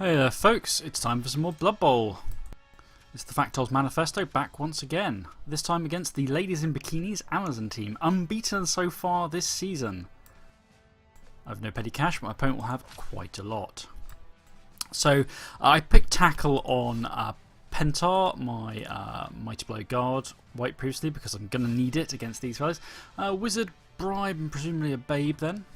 Hey there folks, it's time for some more Blood Bowl. It's the Factols Manifesto back once again, this time against the Ladies in Bikinis Amazon team, unbeaten so far this season. I have no petty cash, but my opponent will have quite a lot. So I picked Tackle on Pentar, my Mighty Blow Guard, white previously because I'm going to need it against these fellas. Wizard, Bribe and presumably a Babe then.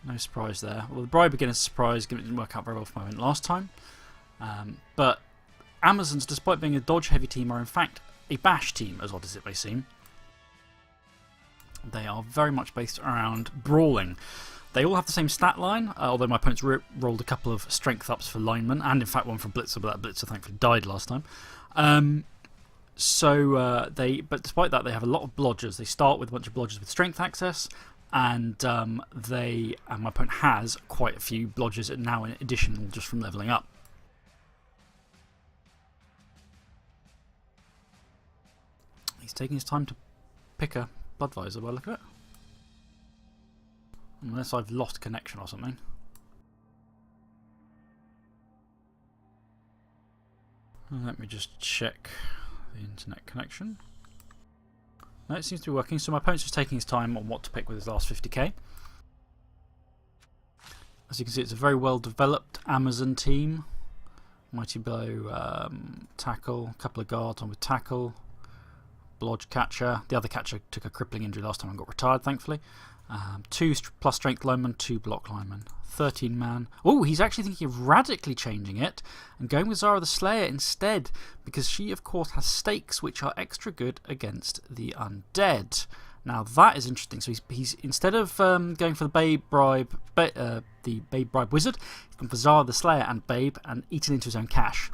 No surprise there. Well, the Bribe again is a surprise, given it didn't work out very well for my event last time. But Amazons, despite being a dodge heavy team, are in fact a bash team, as odd as it may seem. They are very much based around brawling. They all have the same stat line, although my opponents rolled a couple of strength ups for linemen, and in fact one for Blitzer, but that Blitzer thankfully died last time. But despite that, they have a lot of blodgers. They start with a bunch of blodgers with strength access. And my opponent has quite a few blodgers now in addition just from levelling up. He's taking his time to pick a blood visor by the look of it. Unless I've lost connection or something. Let me just check the internet connection. No, it seems to be working, so my opponent's just taking his time on what to pick with his last 50k. As you can see, it's a very well developed Amazon team. Mighty Blow, Tackle, a couple of guards on with Tackle, Blodge Catcher. The other catcher took a crippling injury last time and got retired, thankfully. 2 plus strength linemen, 2 block linemen. 13 man. Oh, he's actually thinking of radically changing it and going with Zara the Slayer instead, because she, of course, has stakes which are extra good against the Undead. Now, that is interesting. So he's instead of going for the Babe Bribe, Wizard, he's gone for Zara the Slayer and Babe and eaten into his own cash.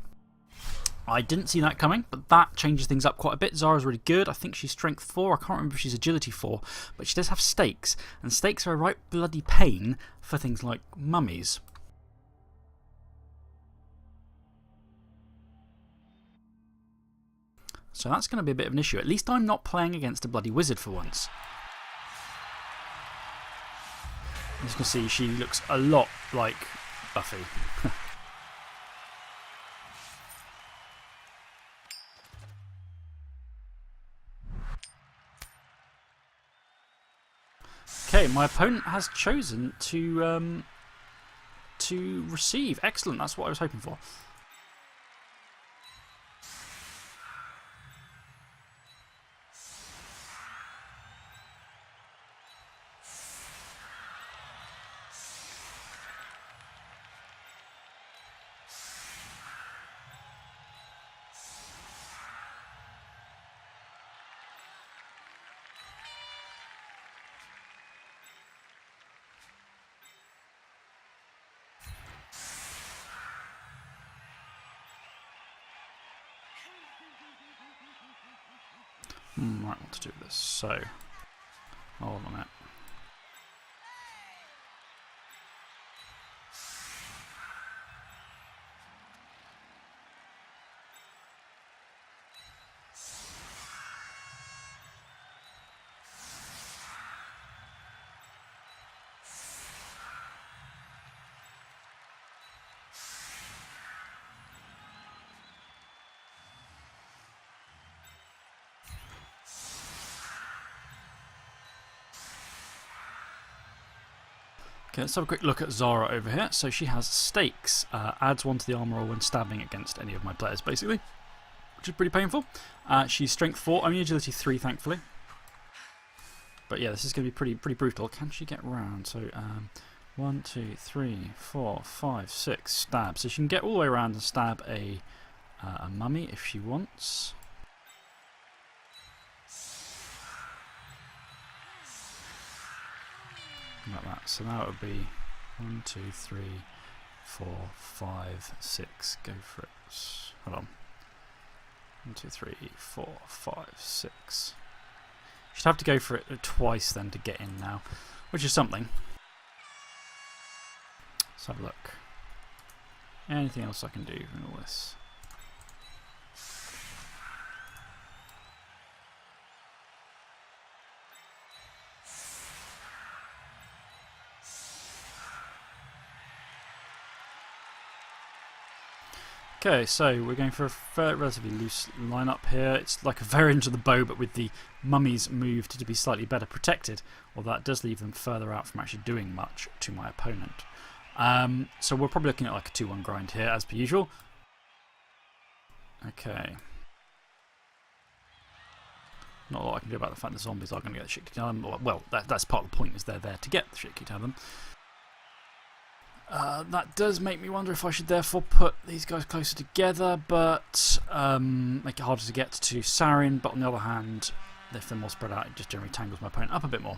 I didn't see that coming, but that changes things up quite a bit. Zara's really good. I think she's strength 4. I can't remember if she's agility 4, but she does have stakes, and stakes are a right bloody pain for things like mummies. So that's going to be a bit of an issue. At least I'm not playing against a bloody wizard for once. As you can see, she looks a lot like Buffy. Okay, my opponent has chosen to receive. Excellent, that's what I was hoping for. Right, what to do with this. So, hold on a minute. Okay, let's have a quick look at Zara over here. So she has stakes, adds 1 to the armor roll when stabbing against any of my players, basically, which is pretty painful. She's strength 4, only agility 3, thankfully. But yeah, this is going to be pretty brutal. Can she get round? So 1, 2, 3, 4, 5, 6 stab. So she can get all the way around and stab a mummy if she wants. Like that. So now it would be 1, 2, 3, 4, 5, 6. Go for it. Hold on. 1, 2, 3, 4, 5, 6. Should have to go for it twice then to get in now, which is something. Let's have a look. Anything else I can do in all this? Okay, so we're going for a relatively loose lineup here. It's like a variant of the bow, but with the mummies moved to be slightly better protected, although that does leave them further out from actually doing much to my opponent. So we're probably looking at like a 2-1 grind here, as per usual. Okay. Not a lot I can do about the fact the zombies are going to get the shit kicked out of them. Well, that's part of the point, is they're there to get the shit kicked out of them. That does make me wonder if I should therefore put these guys closer together, but make it harder to get to Sarin. But on the other hand, if they're more spread out, it just generally tangles my opponent up a bit more.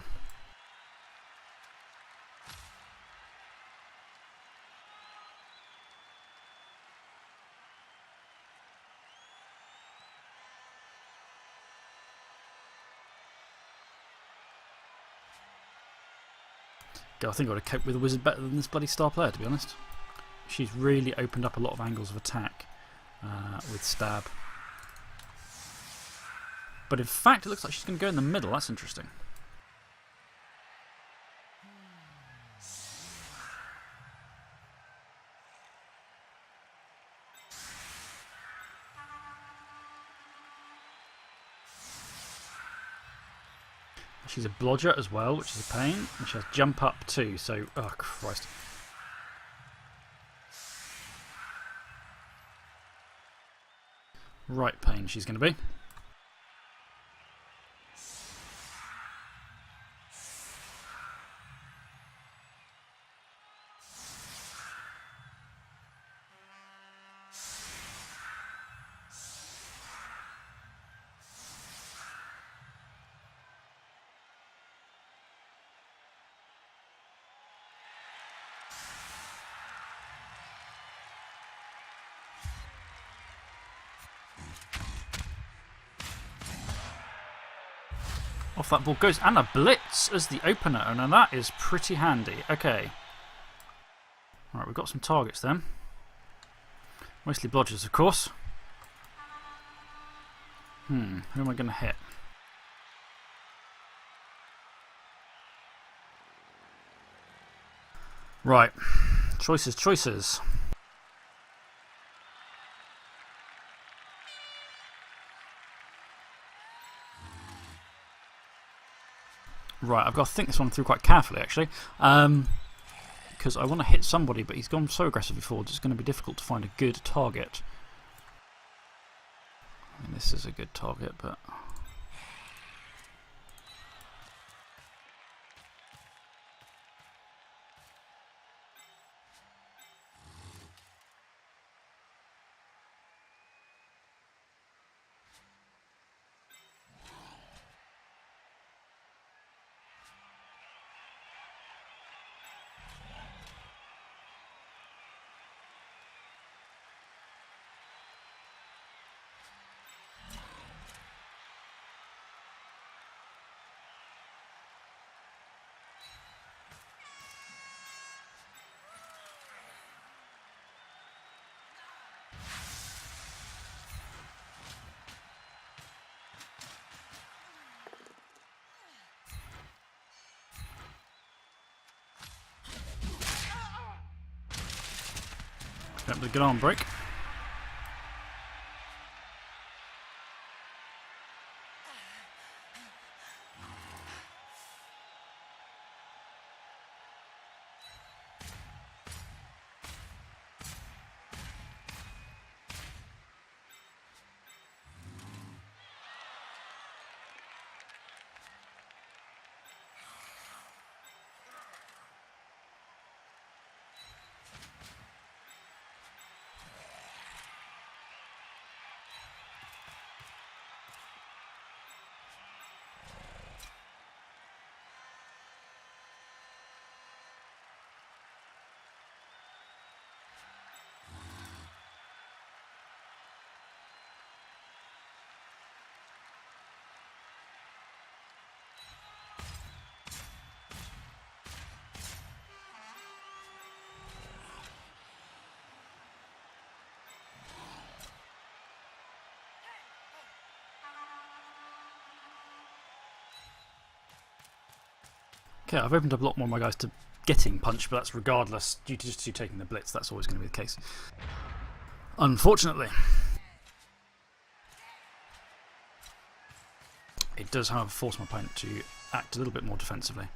I think I would have coped with a wizard better than this bloody star player, to be honest. She's really opened up a lot of angles of attack with stab. But in fact, it looks like she's going to go in the middle. That's interesting. She's a blodger as well, which is a pain. And she has jump up too, so... Oh, Christ. Right pain she's going to be. Off that ball goes, and a blitz as the opener, and that is pretty handy. Okay. Alright, we've got some targets then. Mostly blodgers, of course. Who am I going to hit? Right. Choices, choices. Right, I've got to think this one through quite carefully, actually. Because I want to hit somebody, but he's gone so aggressively forward, it's going to be difficult to find a good target. I mean, this is a good target, but... With a good arm break. Okay, I've opened up a lot more of my guys to getting punched, but that's regardless, due to just taking the blitz, that's always going to be the case. Unfortunately. It does, however, force my opponent to act a little bit more defensively.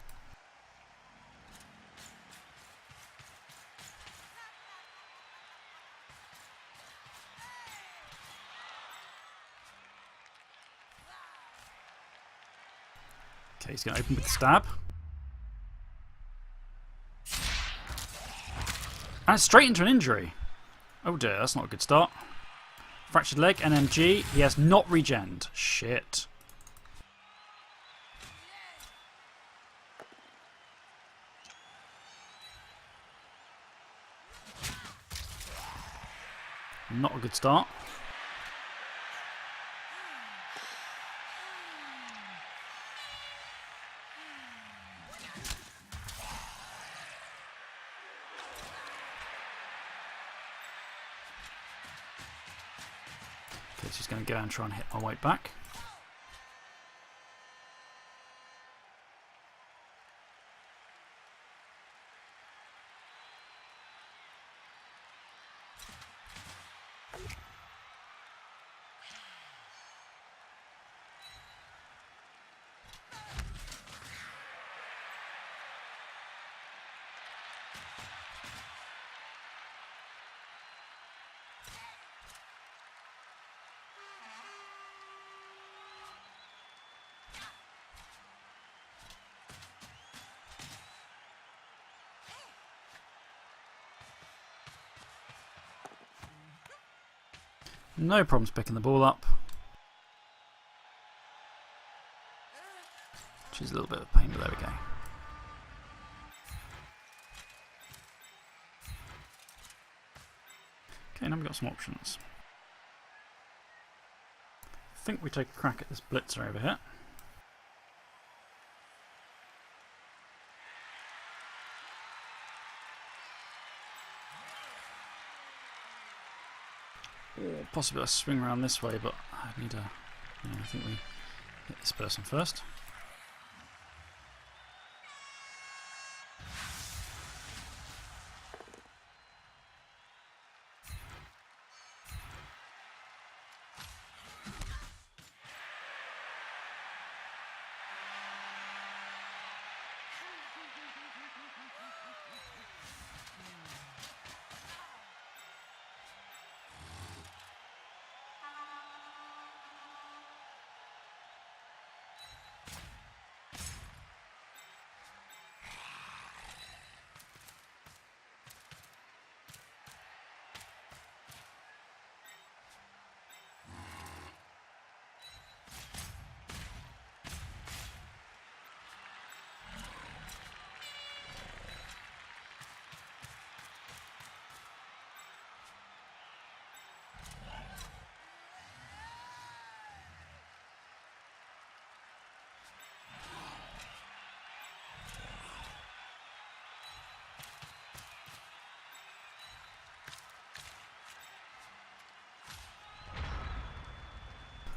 Okay, he's going to open with the stab. And straight into an injury. Oh dear, that's not a good start. Fractured leg, NMG. He has not regened. Shit. Not a good start. Okay, so he's going to go and try and hit my weight back. No problems picking the ball up. Which is a little bit of a pain, but there we go. Okay, now we've got some options. I think we take a crack at this blitzer over here. Or possibly a swing around this way, but I need a. I think we hit this person first.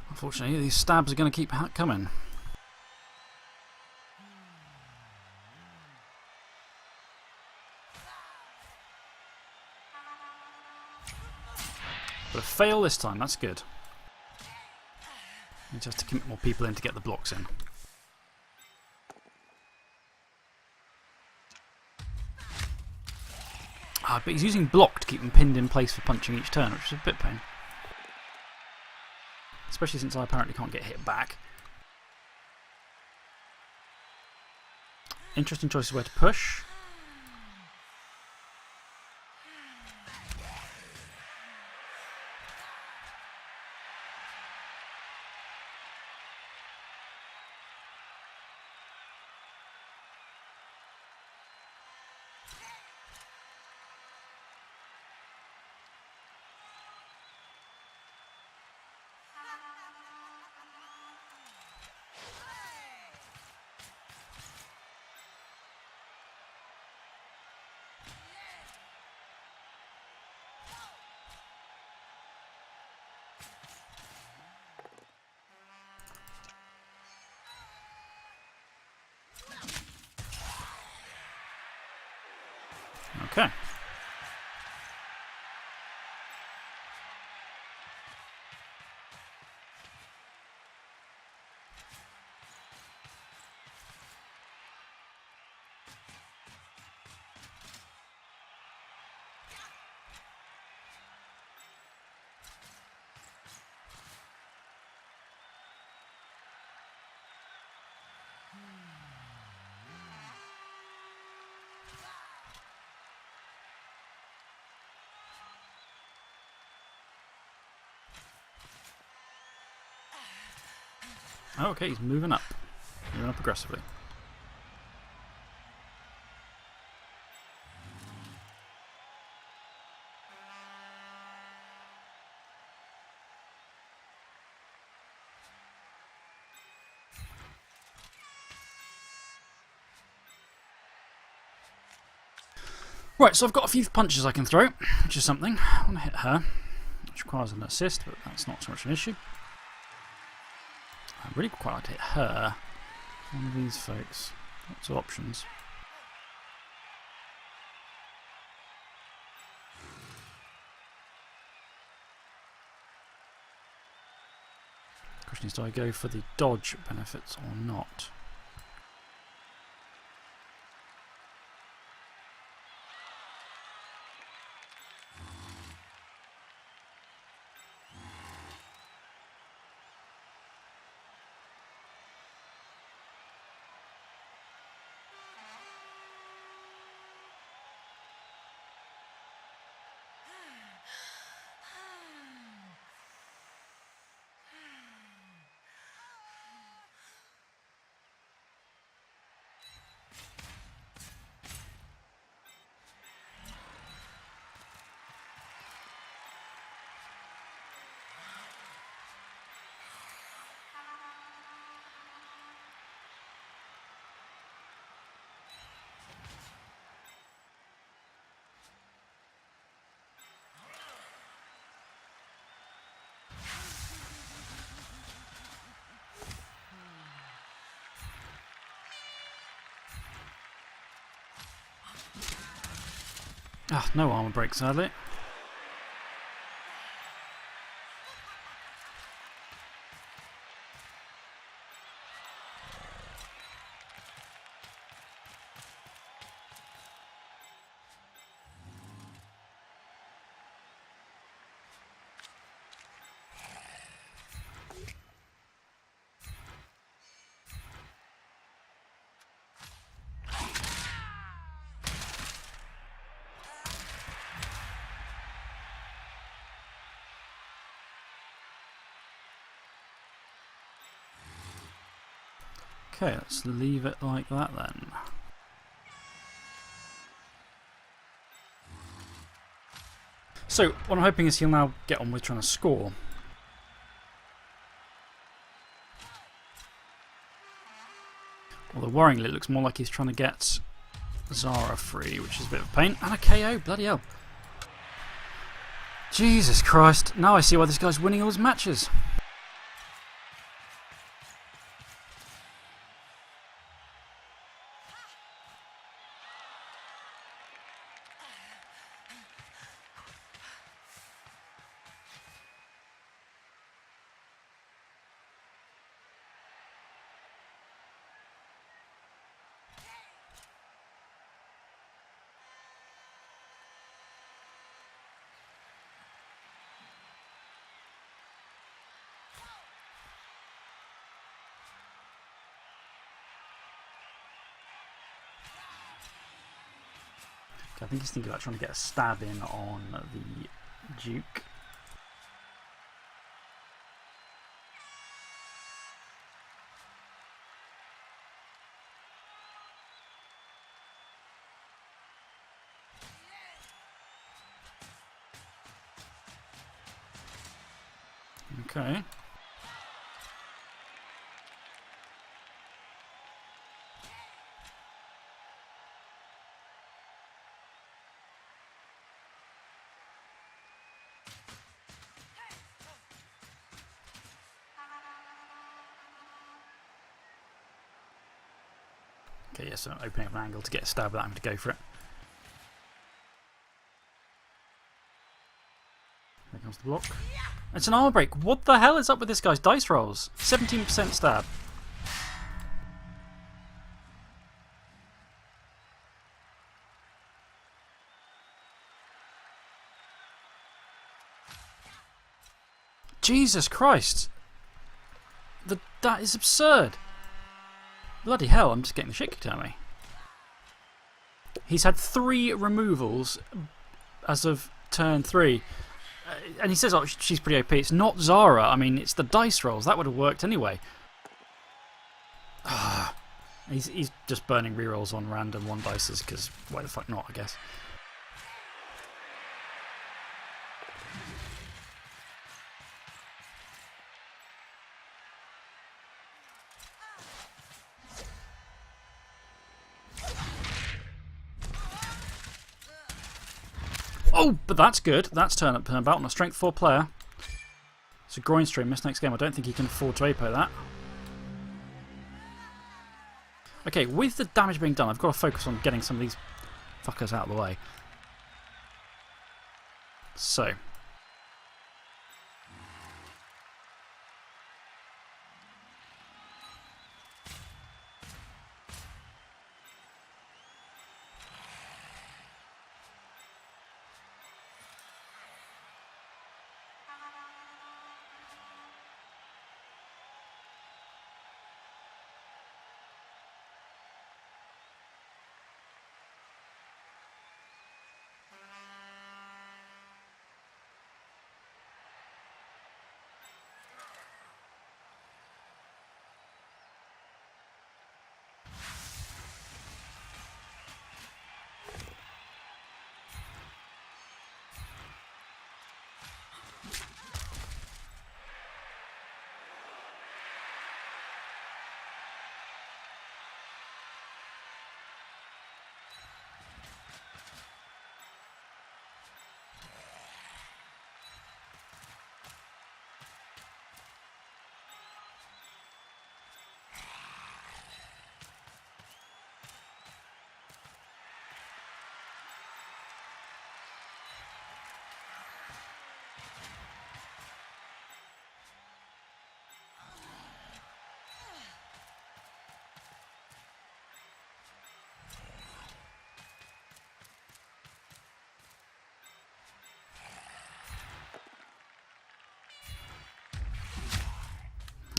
Unfortunately, these stabs are going to keep coming. But a fail this time, that's good. You just have to commit more people in to get the blocks in. But he's using block to keep them pinned in place for punching each turn, which is a bit pain. Especially since I apparently can't get hit back. Interesting choices where to push. Oh, okay, he's moving up. Moving up aggressively. Right, so I've got a few punches I can throw, which is something. I want to hit her, which requires an assist, but that's not so much an issue. I really quite like to hit her. One of these folks. Lots of options. Question is, do I go for the dodge benefits or not? Ah, no armor break, sadly. Okay, let's leave it like that then. So, what I'm hoping is he'll now get on with trying to score. Although worryingly, it looks more like he's trying to get Zara free, which is a bit of a pain. And a KO, bloody hell. Jesus Christ, now I see why this guy's winning all his matches. I think he's thinking about trying to get a stab in on the Duke. Okay. Okay, yes, so opening up an angle to get a stab without having to go for it. There comes the block. It's an armor break. What the hell is up with this guy's dice rolls? 17% stab. Jesus Christ. That is absurd. Bloody hell, I'm just getting the shit kicked out of me. He's had 3 removals as of turn 3. And he says, oh, she's pretty OP. It's not Zara. I mean, it's the dice rolls. That would have worked anyway. He's just burning rerolls on random 1 dices because why the fuck not, I guess. Oh, but that's good. That's turnabout on a strength 4 player. It's a groin strain, missed next game. I don't think he can afford to APO that. Okay, with the damage being done, I've got to focus on getting some of these fuckers out of the way. So.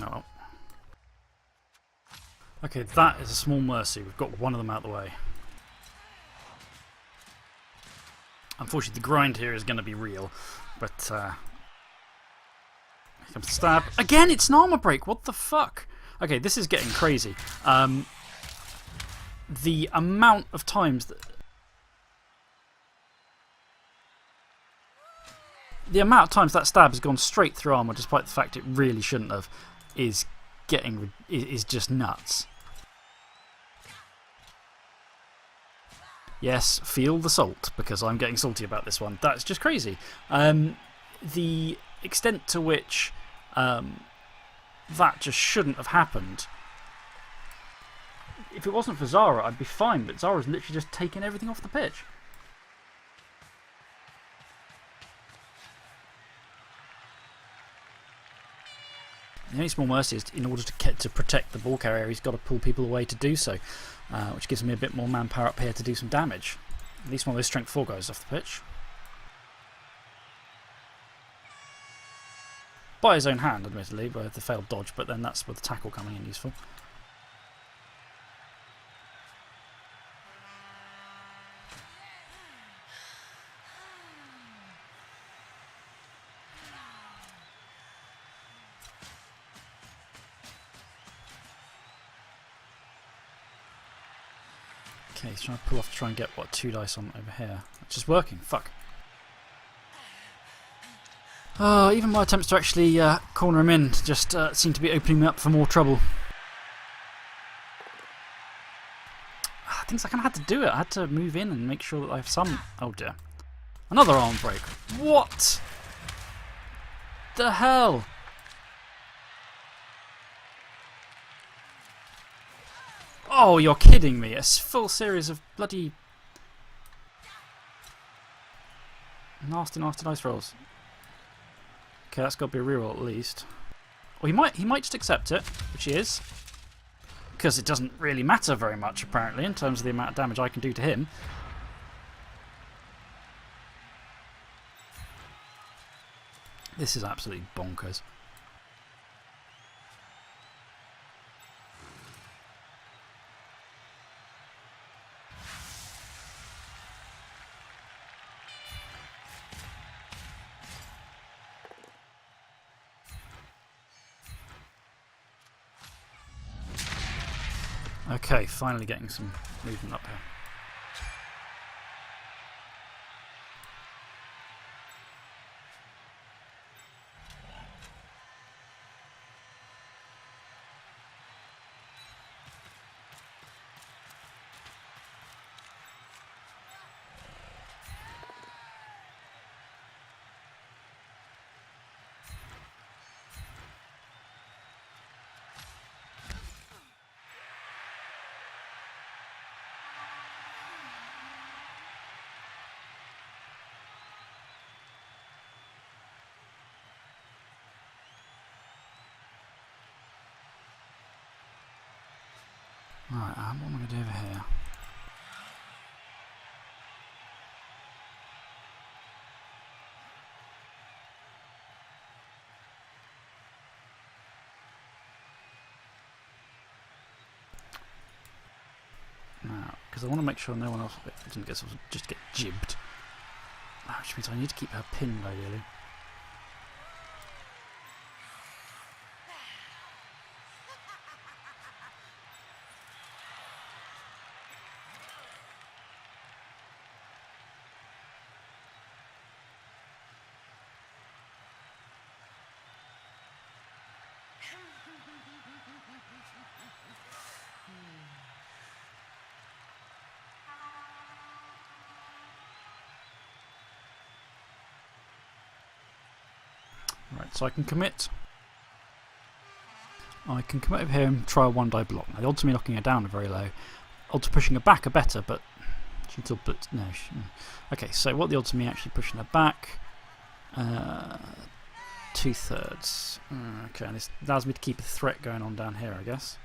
Oh well. Okay, that is a small mercy. We've got one of them out of the way. Unfortunately, the grind here is going to be real, but here comes the stab. Again, it's an armor break. What the fuck? Okay, this is getting crazy. The amount of times that that stab has gone straight through armor, despite the fact it really shouldn't have, is just nuts. Yes, feel the salt, because I'm getting salty about this one. That's just crazy. The extent to which that just shouldn't have happened. If it wasn't for Zara, I'd be fine, but Zara's literally just taken everything off the pitch. The only small mercy is in order to protect the ball carrier, he's got to pull people away to do so, which gives me a bit more manpower up here to do some damage. At least one of those strength 4 guys off the pitch. By his own hand, admittedly, by the failed dodge, but then that's with the tackle coming in useful. Okay, he's trying to pull off to try and get, what, 2 dice on over here. Which is working. Fuck. Even my attempts to actually corner him in just seem to be opening me up for more trouble. Things I kind of had to do it. I had to move in and make sure that I have some... Oh dear. Another arm break. What the hell? Oh, you're kidding me. A full series of bloody... Nasty, nasty dice rolls. Okay, that's got to be a reroll at least. Well, he might just accept it, which he is. Because it doesn't really matter very much, apparently, in terms of the amount of damage I can do to him. This is absolutely bonkers. Okay, finally getting some movement up here. Right, what am I going to do over here? Now, because I want to make sure no one else doesn't get just get jibbed. Which means I need to keep her pinned, ideally. Right, so I can commit. I can commit over here and try a 1-die block. Now, the odds of me knocking her down are very low. Odds of pushing her back are better, but she still puts. No. Okay, so what are the odds of me actually pushing her back? 2/3. Okay, and this allows me to keep a threat going on down here, I guess.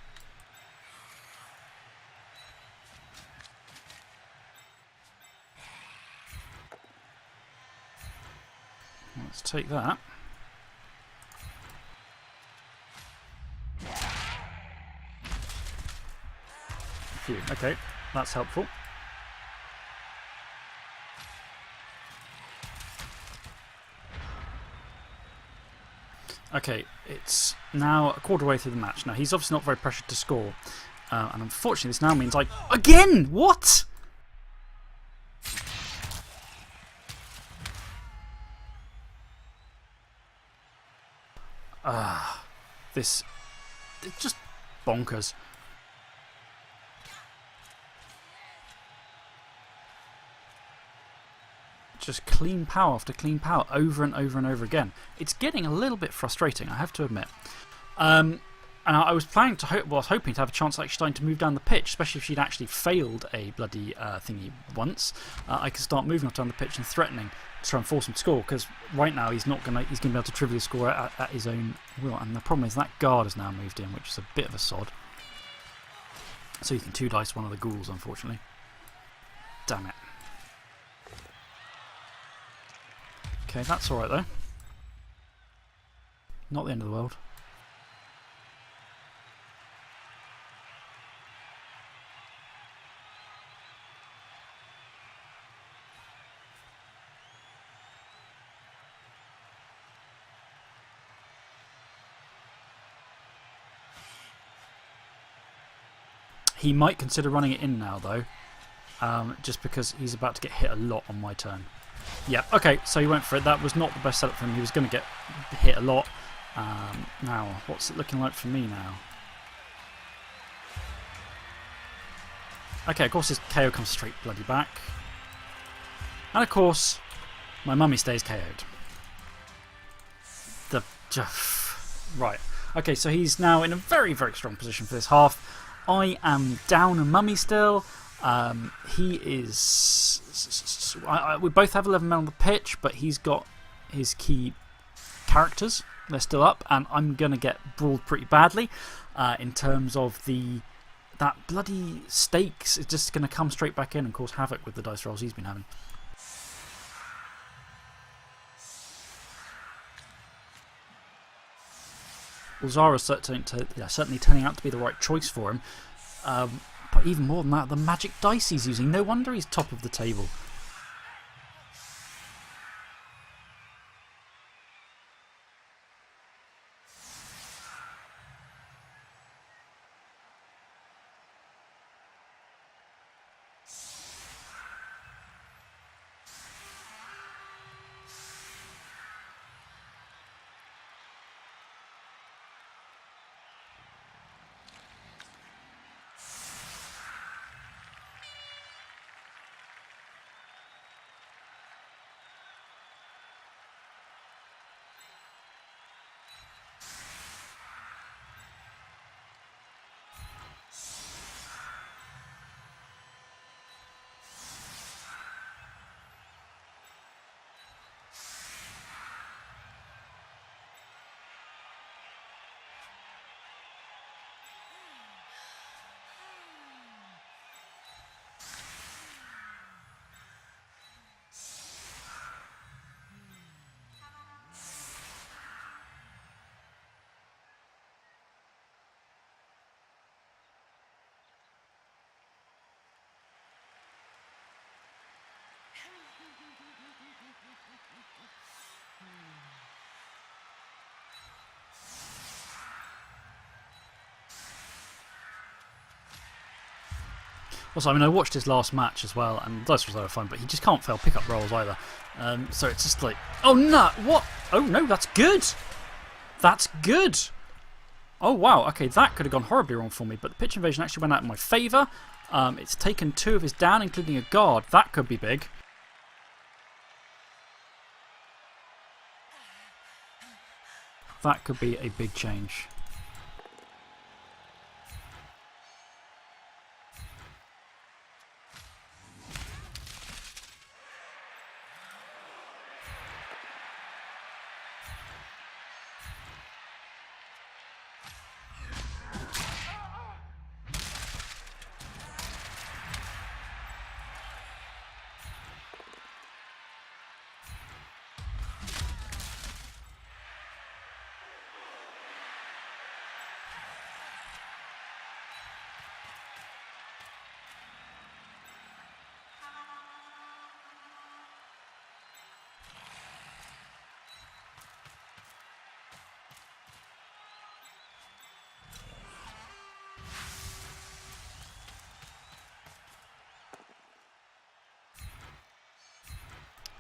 Let's take that. Phew, okay, that's helpful. Okay, it's now a quarter way through the match. Now, he's obviously not very pressured to score. And unfortunately, this now means Again! What? This... It's just bonkers. Just clean power after clean power over and over and over again. It's getting a little bit frustrating, I have to admit. And I was planning to was hoping to have a chance of actually starting to move down the pitch, especially if she'd actually failed a bloody thingy once. I could start moving off down the pitch and threatening to try and force him to score, because right now he's going to be able to trivially score at his own will. And the problem is that guard has now moved in, which is a bit of a sod. So you can 2-dice one of the ghouls, unfortunately. Damn it. Okay, that's alright though. Not the end of the world. He might consider running it in now though, just because he's about to get hit a lot on my turn. Yeah, okay, so he went for it. That was not the best setup for him. He was going to get hit a lot. Now, what's it looking like for me now? Okay, of course his KO comes straight bloody back. And of course, my mummy stays KO'd. Right. Okay, so he's now in a very, very strong position for this half. I am down a mummy still. He is... we both have 11 men on the pitch, but he's got his key characters. They're still up, and I'm going to get brawled pretty badly in terms of that bloody stakes is just going to come straight back in and cause havoc with the dice rolls he's been having. Lhar is certainly turning out to be the right choice for him. But even more than that, the magic dice he's using. No wonder he's top of the table. Also, I mean, I watched his last match as well, and those was a lot of fun, but he just can't fail pickup rolls either. So it's just like, oh no, what? Oh no, that's good. That's good. Oh wow, okay, that could have gone horribly wrong for me, but the pitch invasion actually went out in my favour. It's taken 2 of his down, including a guard. That could be big. That could be a big change.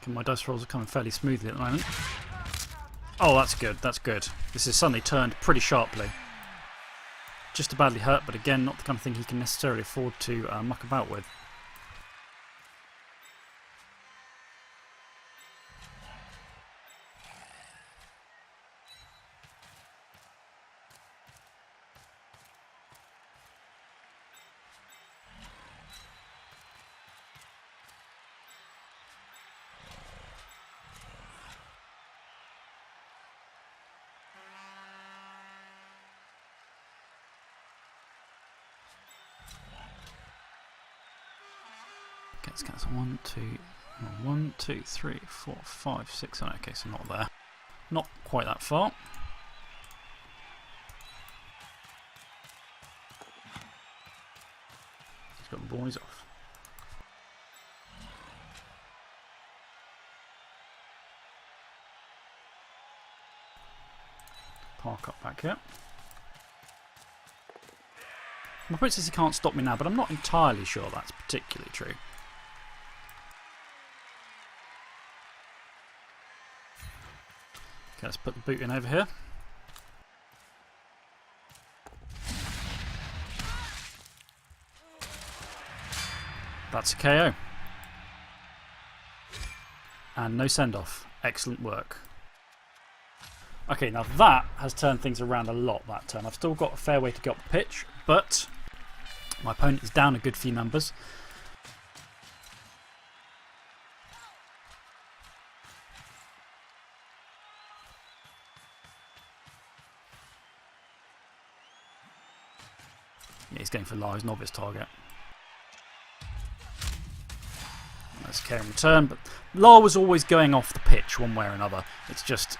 My dice rolls are coming fairly smoothly at the moment. Oh, that's good, that's good. This has suddenly turned pretty sharply. Just a badly hurt, but again, not the kind of thing he can necessarily afford to muck about with. Let's get some 1, 2, 3, 4, 5, 6. Oh, okay, so not there. Not quite that far. He's got the boys off. Park up back here. My point says he can't stop me now, but I'm not entirely sure that's particularly true. Okay, let's put the boot in over here. That's a KO. And no send-off. Excellent work. Okay, now that has turned things around a lot that turn. I've still got a fair way to get up the pitch, but my opponent is down a good few numbers. Yeah, he's going for Lhar, his novice target. That's a K in return, but Lhar was always going off the pitch one way or another. It's just,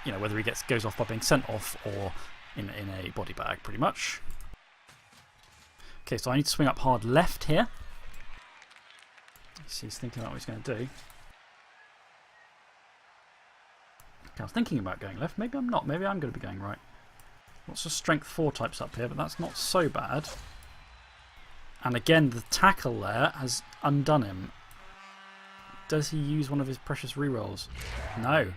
you know, whether he goes off by being sent off or in a body bag, pretty much. Okay, so I need to swing up hard left here. Let's see, he's thinking about what he's going to do. Okay, I was thinking about going left. Maybe I'm not. Maybe I'm going to be going right. Lots of strength 4 types up here, but that's not so bad. And again, the tackle there has undone him. Does he use one of his precious rerolls? No.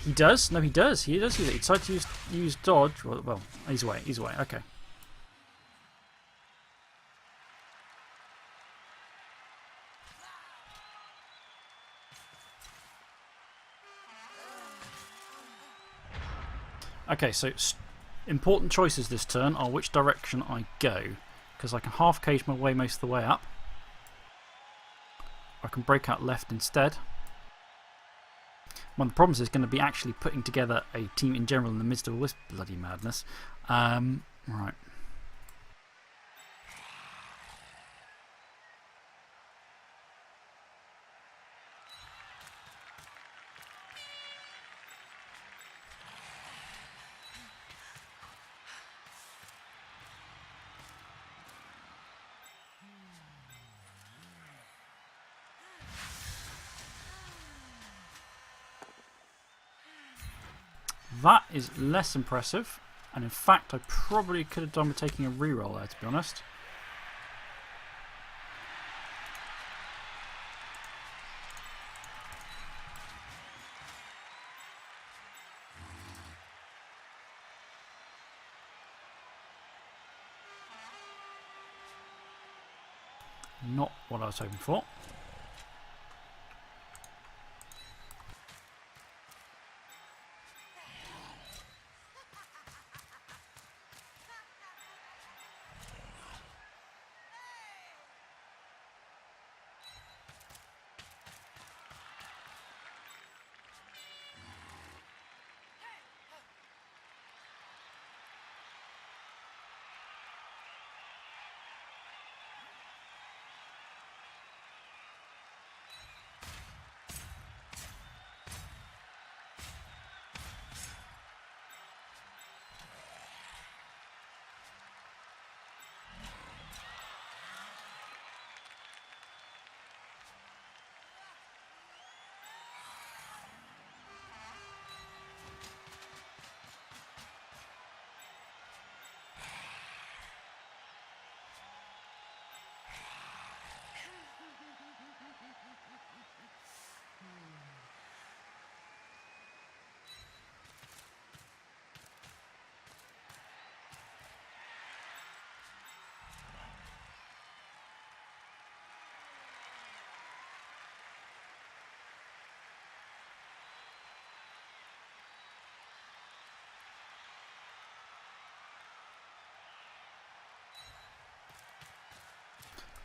He does? No, he does. He does use it. He decided to use dodge. Well, he's away. He's away. Okay. Okay, so important choices this turn are which direction I go, because I can half cage my way most of the way up. Or I can break out left instead. One of the problems is going to be actually putting together a team in general in the midst of all this bloody madness. Right. That is less impressive. And in fact, I probably could have done with taking a reroll there, to be honest. Not what I was hoping for.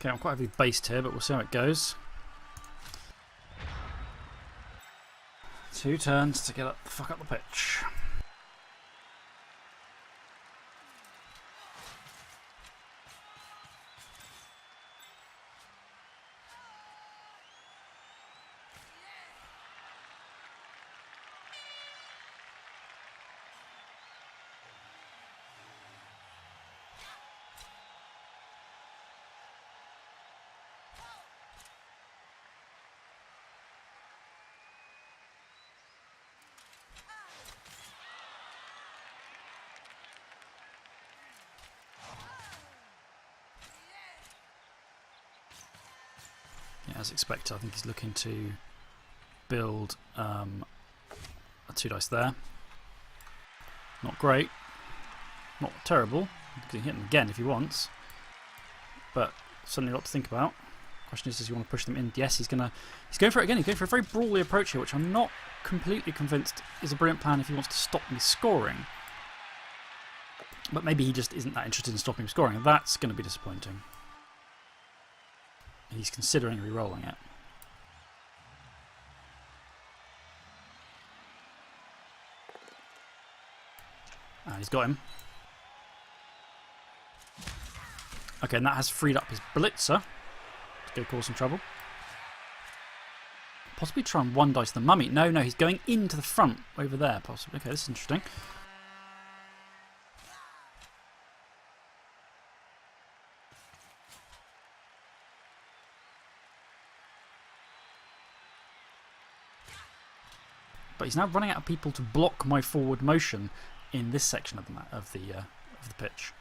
Okay, I'm quite heavily based here, but we'll see how it goes. 2 turns to get up the fuck up the pitch. As expected, I think he's looking to build a 2 dice there. Not great, not terrible. You can hit him again if he wants, but certainly a lot to think about. Question is, does he want to push them in? Yes, he's going for it again. He's going for a very brawly approach here, which I'm not completely convinced is a brilliant plan if he wants to stop me scoring. But maybe he just isn't that interested in stopping me scoring, and that's going to be disappointing. He's considering re-rolling it. And he's got him. Okay, and that has freed up his blitzer to go cause some trouble. Possibly try and 1 dice the mummy. No, he's going into the front over there, possibly. Okay, this is interesting. But he's now running out of people to block my forward motion in this section of the pitch.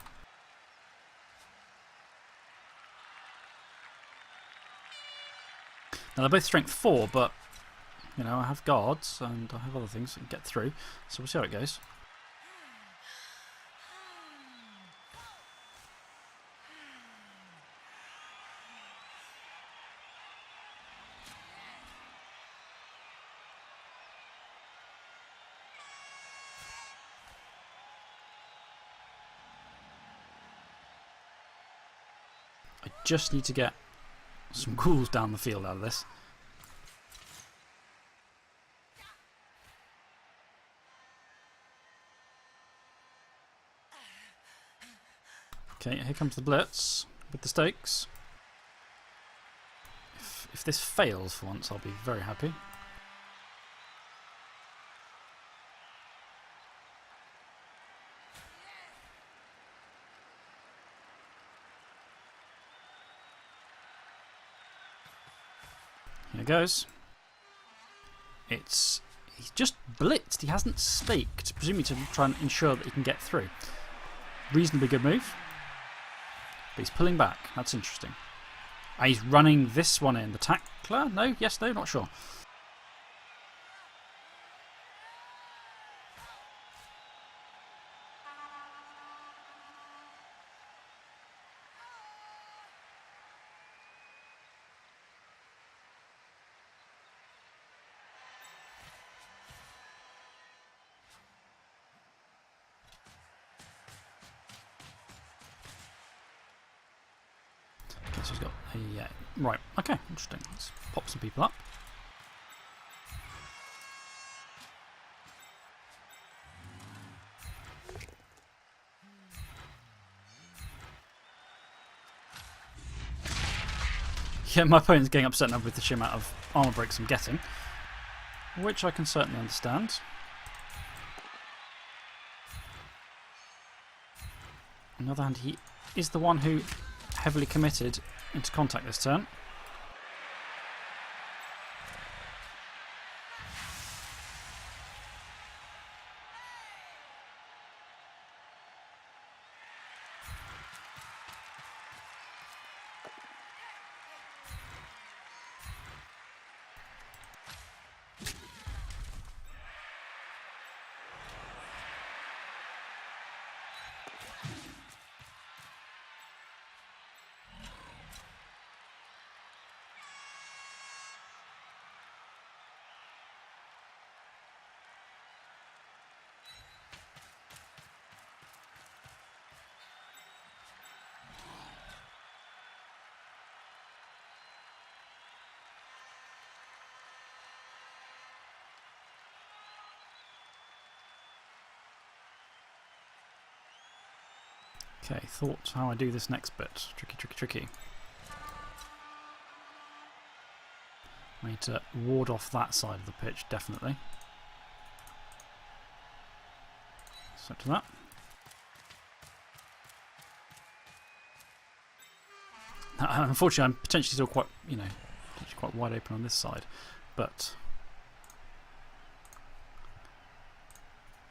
Now they're both strength 4, but you know I have guards and I have other things that can get through, so we'll see how it goes. I just need to get some ghouls down the field out of this. Okay, here comes the blitz with the stakes. If this fails for once, I'll be very happy. Here goes. It's He's just blitzed. He hasn't staked, presumably to try and ensure that he can get through. Reasonably good move. But he's pulling back. That's interesting. He's running this one in. The tackler? No? Yes, no? Not sure. So he's got a... right, okay, interesting. Let's pop some people up. Yeah, my opponent's getting upset now with the sheer amount of armor breaks I'm getting, which I can certainly understand. On the other hand, he is the one who heavily committed into contact this turn. Okay, thoughts how I do this next bit. Tricky, tricky, tricky. I need to ward off that side of the pitch, definitely. So to that. Unfortunately, I'm potentially still quite, quite wide open on this side, but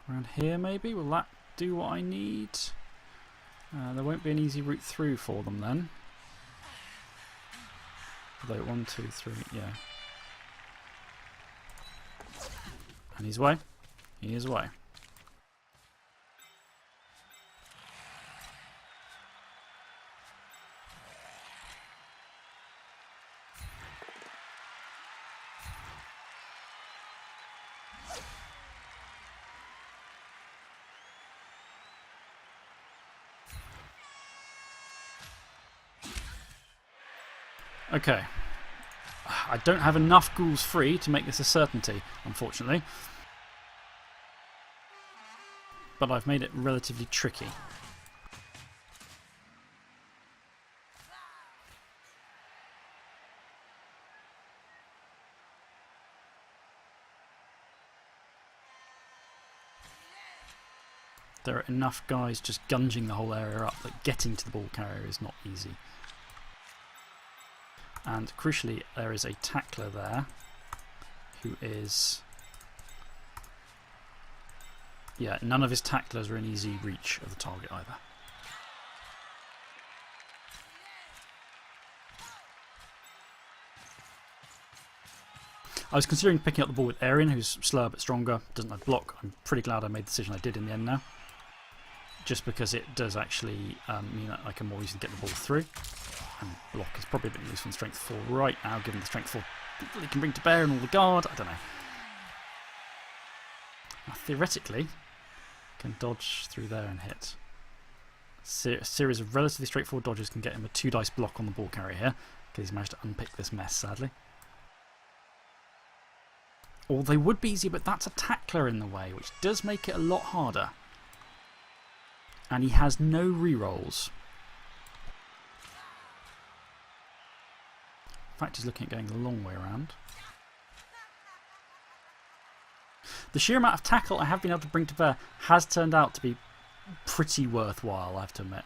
around here maybe, will that do what I need? There won't be an easy route through for them then. Although 1, 2, 3, yeah. And he's away. He is away. Okay. I don't have enough ghouls free to make this a certainty, unfortunately. But I've made it relatively tricky. There are enough guys just gunging the whole area up that getting to the ball carrier is not easy. And crucially, there is a tackler there who is... yeah, none of his tacklers are in easy reach of the target either. I was considering picking up the ball with Arian, who's slower but stronger, doesn't have block. I'm pretty glad I made the decision I did in the end now. Just because it does actually mean that I can more easily get the ball through. And block is probably a bit useful in strength 4 right now, given the strength 4 people he can bring to bear and all the guard. I don't know. Now, theoretically, can dodge through there and hit. A series of relatively straightforward dodges can get him a 2 dice block on the ball carrier here, because he's managed to unpick this mess, sadly. Or they would be easy, but that's a tackler in the way, which does make it a lot harder. And he has no rerolls. In fact, he's looking at going the long way around. The sheer amount of tackle I have been able to bring to bear has turned out to be pretty worthwhile, I have to admit.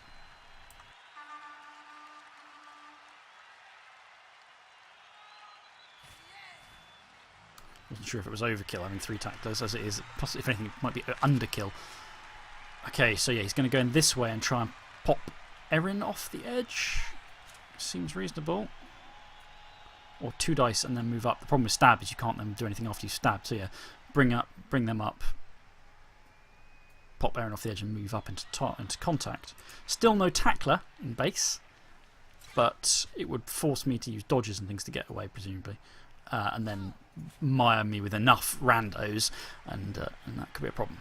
Wasn't sure if it was overkill having 3 tacklers as it is. Plus, if anything, it might be underkill. Okay, so yeah, he's going to go in this way and try and pop Erin off the edge. Seems reasonable. Or 2 dice and then move up. The problem with stab is you can't then do anything after you stab. So yeah, bring them up. Pop Erin off the edge and move up into contact. Still no tackler in base, but it would force me to use dodges and things to get away, presumably. And then mire me with enough randos, and that could be a problem.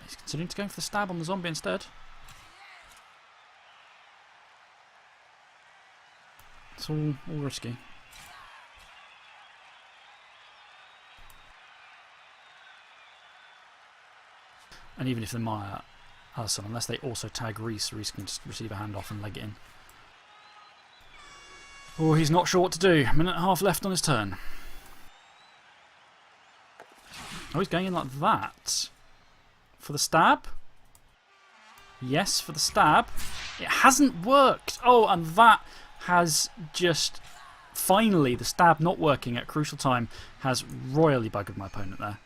He's considering to go for the stab on the zombie instead. It's all risky. And even if the mire has some, unless they also tag Reese, Reese can just receive a handoff and leg it in. Oh, he's not sure what to do. A minute and a half left on his turn. Oh, he's going in like that. For the stab? Yes, for the stab. It hasn't worked. Oh, and that has just... Finally, the stab not working at a crucial time has royally buggered my opponent there.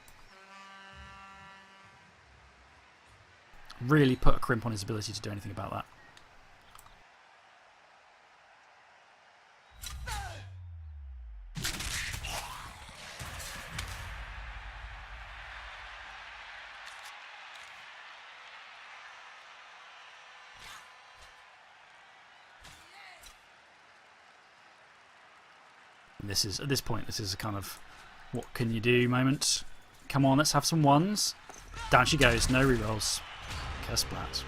Really put a crimp on his ability to do anything about that. At this point, this is a kind of what can you do moment. Come on, let's have some ones. Down she goes, no rerolls. Kersplat.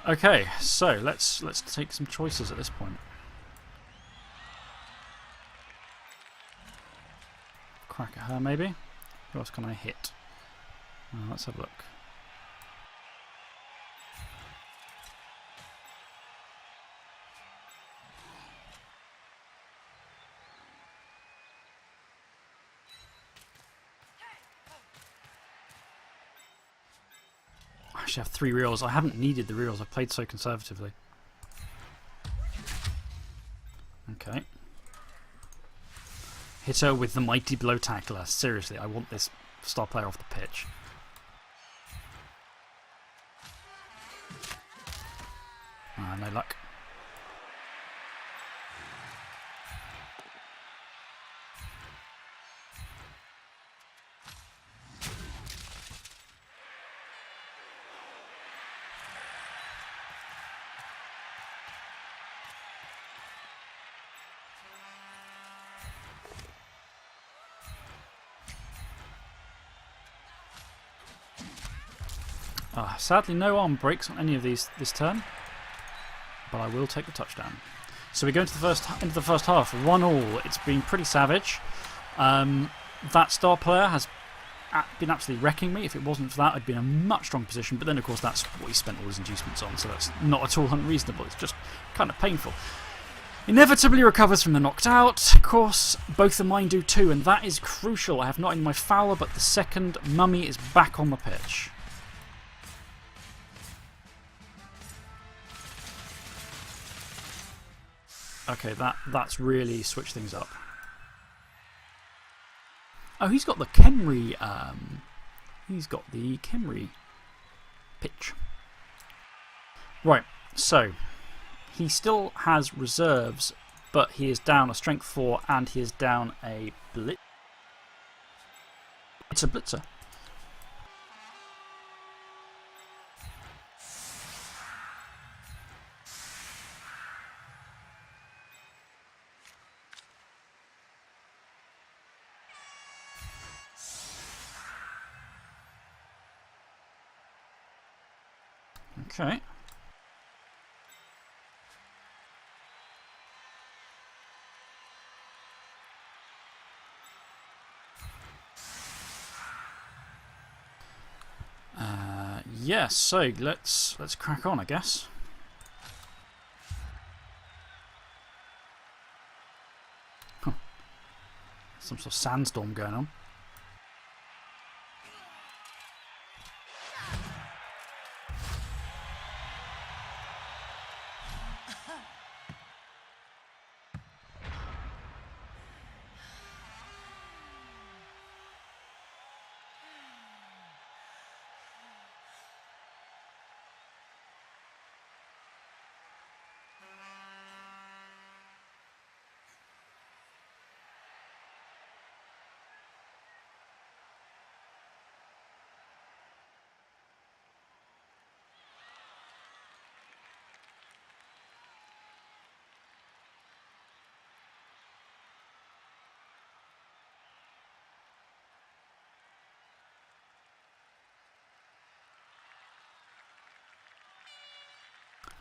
Okay, so let's take some choices at this point. Crack at her maybe. Who else can I hit? Let's have a look. I actually have 3 rerolls. I haven't needed the rerolls. I've played so conservatively. Okay. Hit her with the mighty blow tackler. Seriously, I want this star player off the pitch. No luck. Sadly, no arm breaks on any of these this turn, but I will take the touchdown. So we go into the first half, 1-1. It's been pretty savage. That star player has been absolutely wrecking me. If it wasn't for that, I'd be in a much stronger position. But then, of course, that's what he spent all his inducements on, so that's not at all unreasonable. It's just kind of painful. Inevitably recovers from the knocked out. Of course, both of mine do too, and that is crucial. I have not only my Fowler, but the second mummy is back on the pitch. Okay, that's really switched things up. Oh, he's got the Khemri. He's got the Khemri pitch. Right, so he still has reserves, but he is down a strength 4 and he is down a blitz. It's a blitzer. Okay. Yeah, so let's crack on, I guess. Huh. Some sort of sandstorm going on.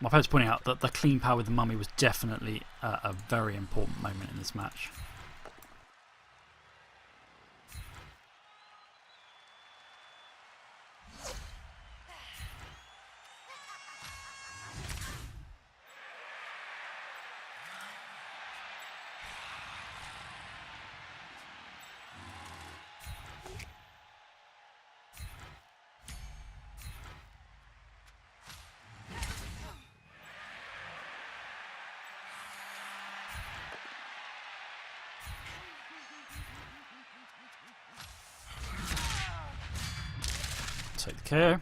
My opponent's pointing out that the clean power with the mummy was definitely a very important moment in this match. Take the KO.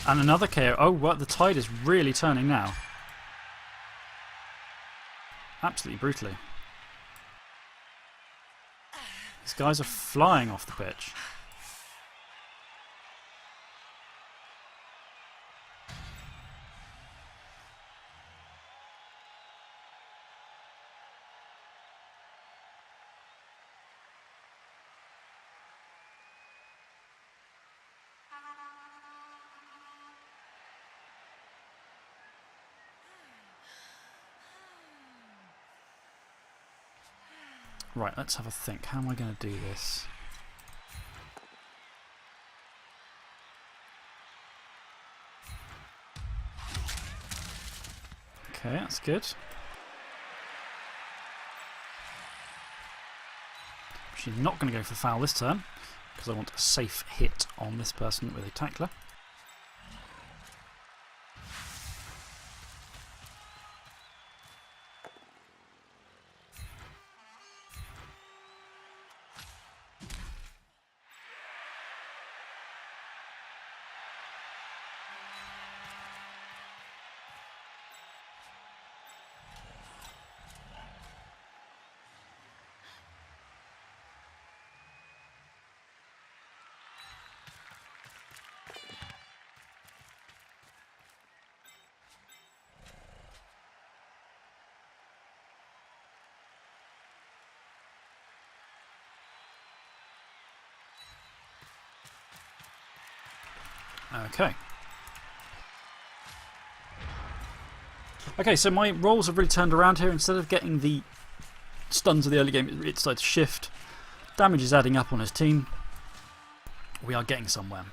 And another KO. Oh, what? The tide is really turning now. Absolutely brutally. These guys are flying off the pitch. Right, let's have a think. How am I going to do this? Okay, that's good. Actually, not going to go for foul this turn because I want a safe hit on this person with a tackler. Okay. Okay, so my roles have really turned around here. Instead of getting the stuns of the early game, it started to shift. Damage is adding up on his team. We are getting somewhere.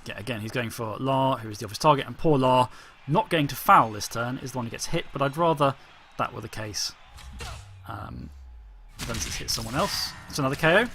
Yeah, again, he's going for Lhar, who is the obvious target, and poor Lhar, not going to foul this turn, is the one who gets hit, but I'd rather that were the case than it's hit someone else. It's another KO.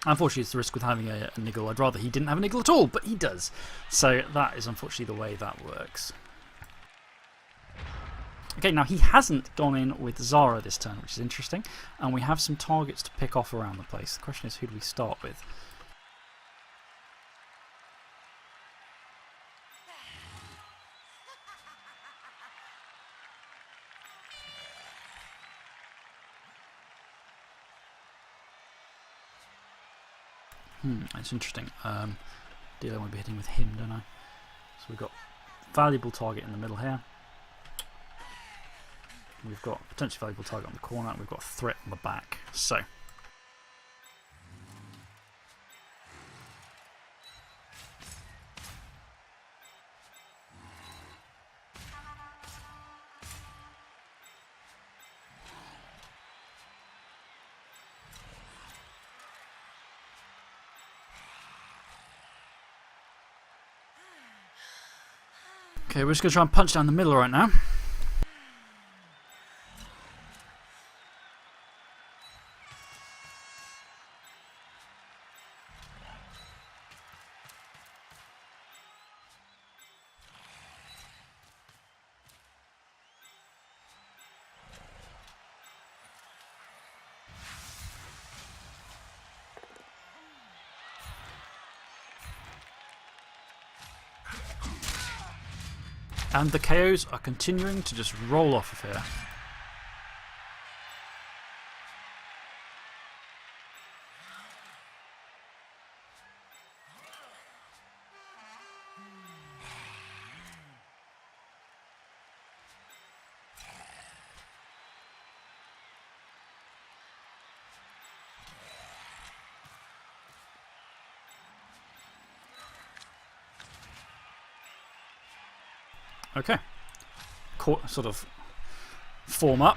Unfortunately, it's the risk with having a niggle. I'd rather he didn't have a niggle at all, but he does. So that is unfortunately the way that works. Okay, now he hasn't gone in with Zara this turn, which is interesting. And we have some targets to pick off around the place. The question is, who do we start with? It's interesting. Deal I want to be hitting with him, don't I? So we've got valuable target in the middle here. We've got a potentially valuable target on the corner. We've got a threat on the back. So. Okay, we're just going to try and punch down the middle right now. And the KOs are continuing to just roll off of here. Okay. Sort of form up.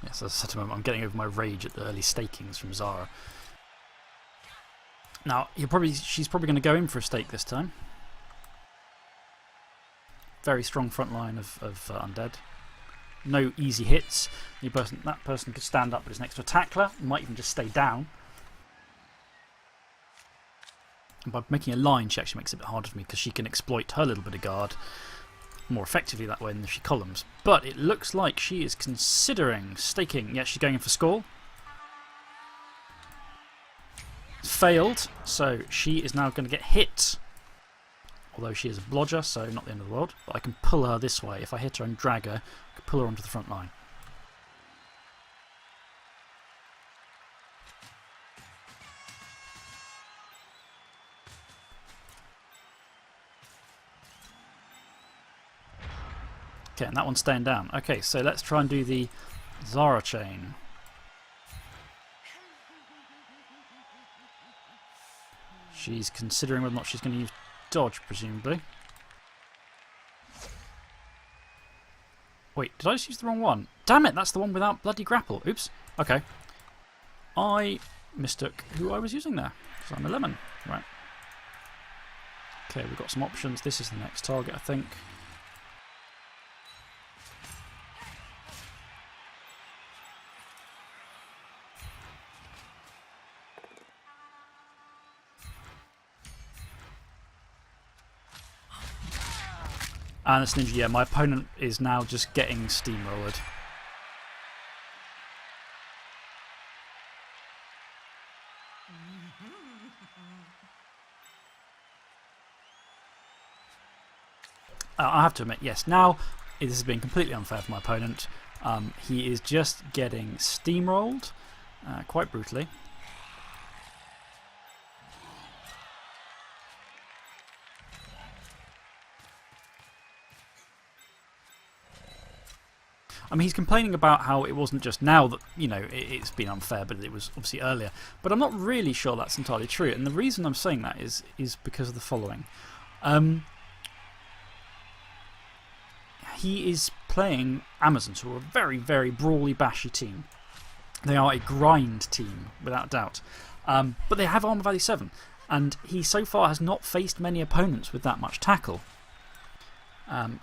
Yes, as I said to him, I'm getting over my rage at the early stakings from Zara. Now, she's probably going to go in for a stake this time. Very strong front line of Undead. No easy hits. That person could stand up but is next to a tackler. Might even just stay down. And by making a line, she actually makes it a bit harder for me because she can exploit her little bit of guard more effectively that way than if she columns. But it looks like she is considering staking. Yeah, she's going in for score. Failed, so she is now going to get hit. Although she is a blodger, so not the end of the world. But I can pull her this way. If I hit her and drag her, I can pull her onto the front line. Okay, and that one's staying down. Okay, so let's try and do the Zara chain. She's considering whether or not she's going to use dodge, presumably. Wait, did I just use the wrong one? Damn it, that's the one without bloody grapple. Oops. Okay. I mistook who I was using there. So I'm a lemon. Right. Okay, we've got some options. This is the next target, I think. And it's Ninja, yeah, my opponent is now just getting steamrollered. I have to admit, yes, now this has been completely unfair for my opponent. He is just getting steamrolled quite brutally. I mean, he's complaining about how it wasn't just now that, you know, it's been unfair, but it was obviously earlier. But I'm not really sure that's entirely true. And the reason I'm saying that is because of the following. He is playing Amazons, who are a very, very brawly, bashy team. They are a grind team, without doubt. But they have armor value 7. And he so far has not faced many opponents with that much tackle. And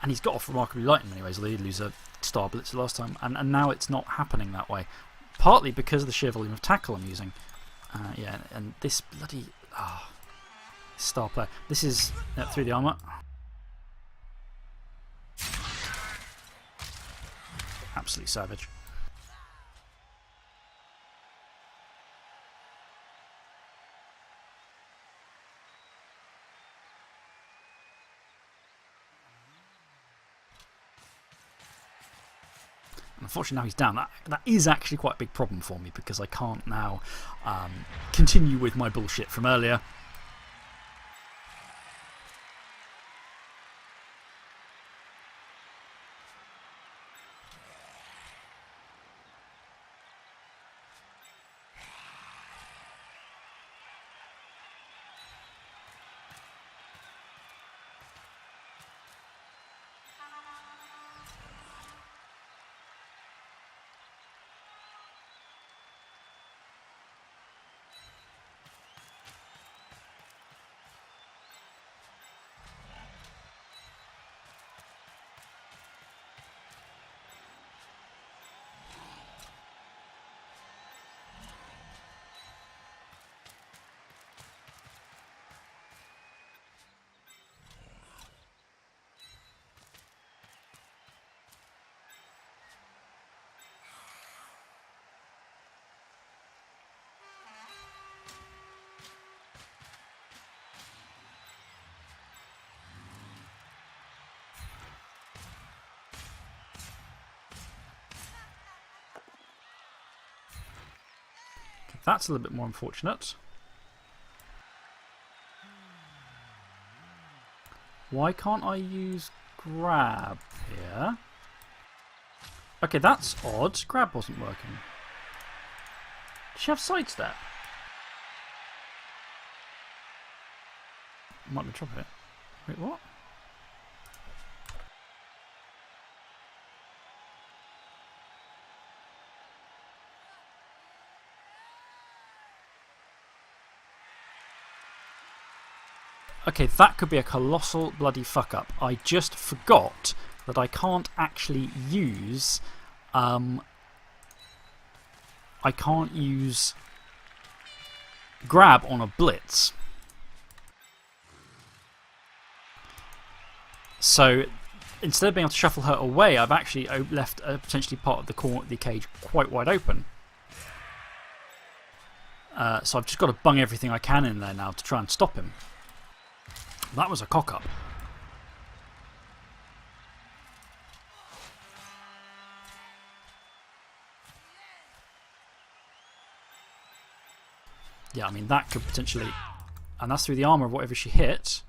he's got off remarkably light in many ways, although he did lose a Star Blitzer last time. And now it's not happening that way. Partly because of the sheer volume of tackle I'm using. Yeah, and this bloody star player. This is through the armor. Absolutely savage. Unfortunately, now he's down. That is actually quite a big problem for me because I can't now continue with my bullshit from earlier. That's a little bit more unfortunate. Why can't I use grab here? Okay, that's odd. Grab wasn't working. Does she have sidestep? Might be drop it. Wait, what? Okay, that could be a colossal bloody fuck up. I just forgot that I can't actually use... I can't use grab on a blitz. So instead of being able to shuffle her away, I've actually left potentially part of the cage quite wide open. So I've just got to bung everything I can in there now to try and stop him. That was a cock-up. Yeah, I mean, that could potentially... And that's through the armour of whatever she hit.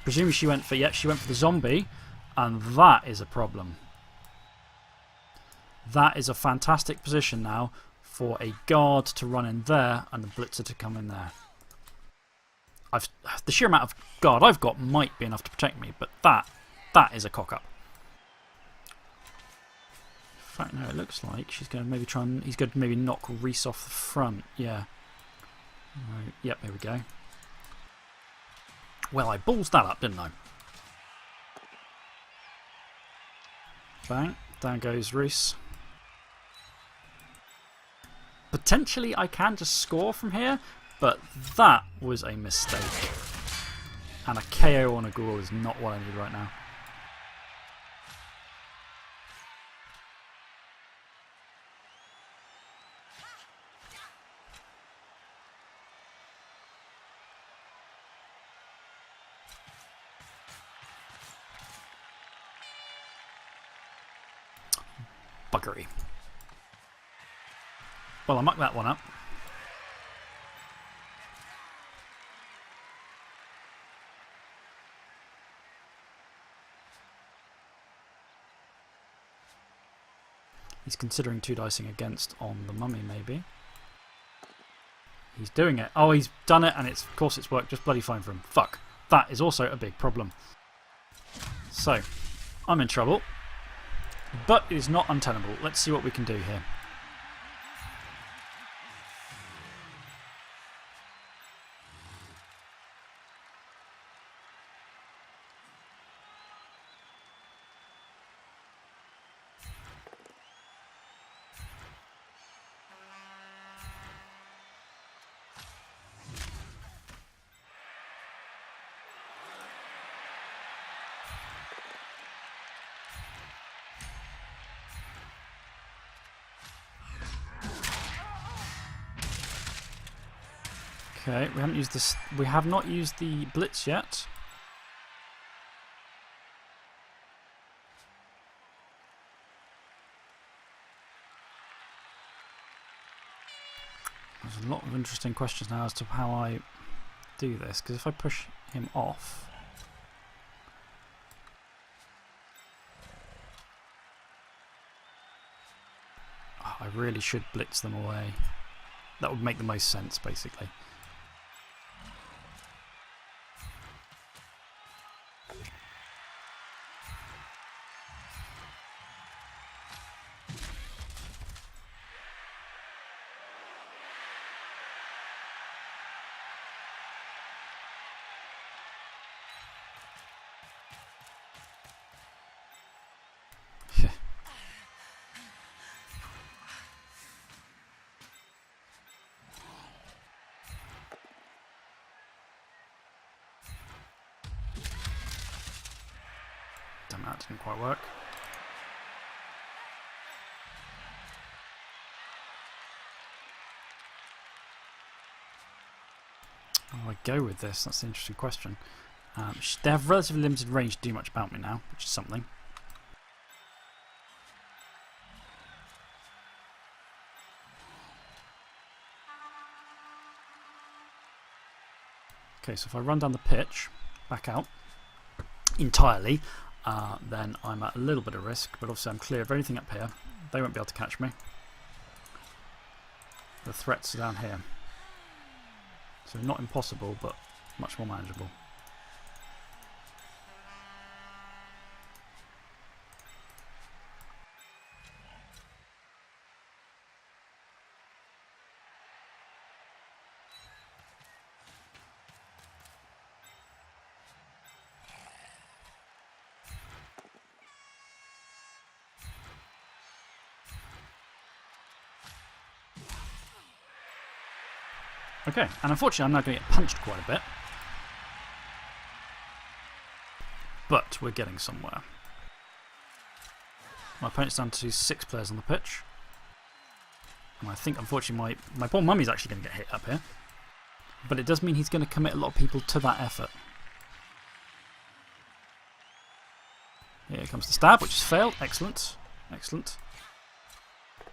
Presumably she went for... Yeah, she went for the zombie. And that is a problem. That is a fantastic position now for a guard to run in there and the blitzer to come in there. The sheer amount of guard I've got might be enough to protect me, but that is a cock-up. In fact, no, it looks like she's going to maybe try and... He's going to maybe knock Reese off the front. Yeah. Right. Yep, here we go. Well, I balls that up, didn't I? Bang. Down goes Reese. Potentially I can just score from here, but that was a mistake. And a KO on a ghoul is not what I need right now. Buggery. Well, I mucked that one up. He's considering two dicing against on the mummy, maybe. He's doing it. Oh, he's done it, and of course it's worked just bloody fine for him. Fuck. That is also a big problem. So, I'm in trouble. But it is not untenable. Let's see what we can do here. Okay, we haven't used this. We have not used the blitz yet. There's a lot of interesting questions now as to how I do this, because if I push him off, I really should blitz them away. That would make the most sense, basically. Damn, that didn't quite work. How do I go with this? That's an interesting question. They have relatively limited range to do much about me now, which is something. Okay, so if I run down the pitch, back out entirely, then I'm at a little bit of risk, but obviously I'm clear of anything up here. They won't be able to catch me. The threats are down here. So not impossible, but much more manageable. Okay, and unfortunately I'm now going to get punched quite a bit. But we're getting somewhere. My opponent's down to 6 players on the pitch. And I think unfortunately my poor mummy's actually going to get hit up here. But it does mean he's going to commit a lot of people to that effort. Here comes the stab, which has failed. Excellent. Excellent.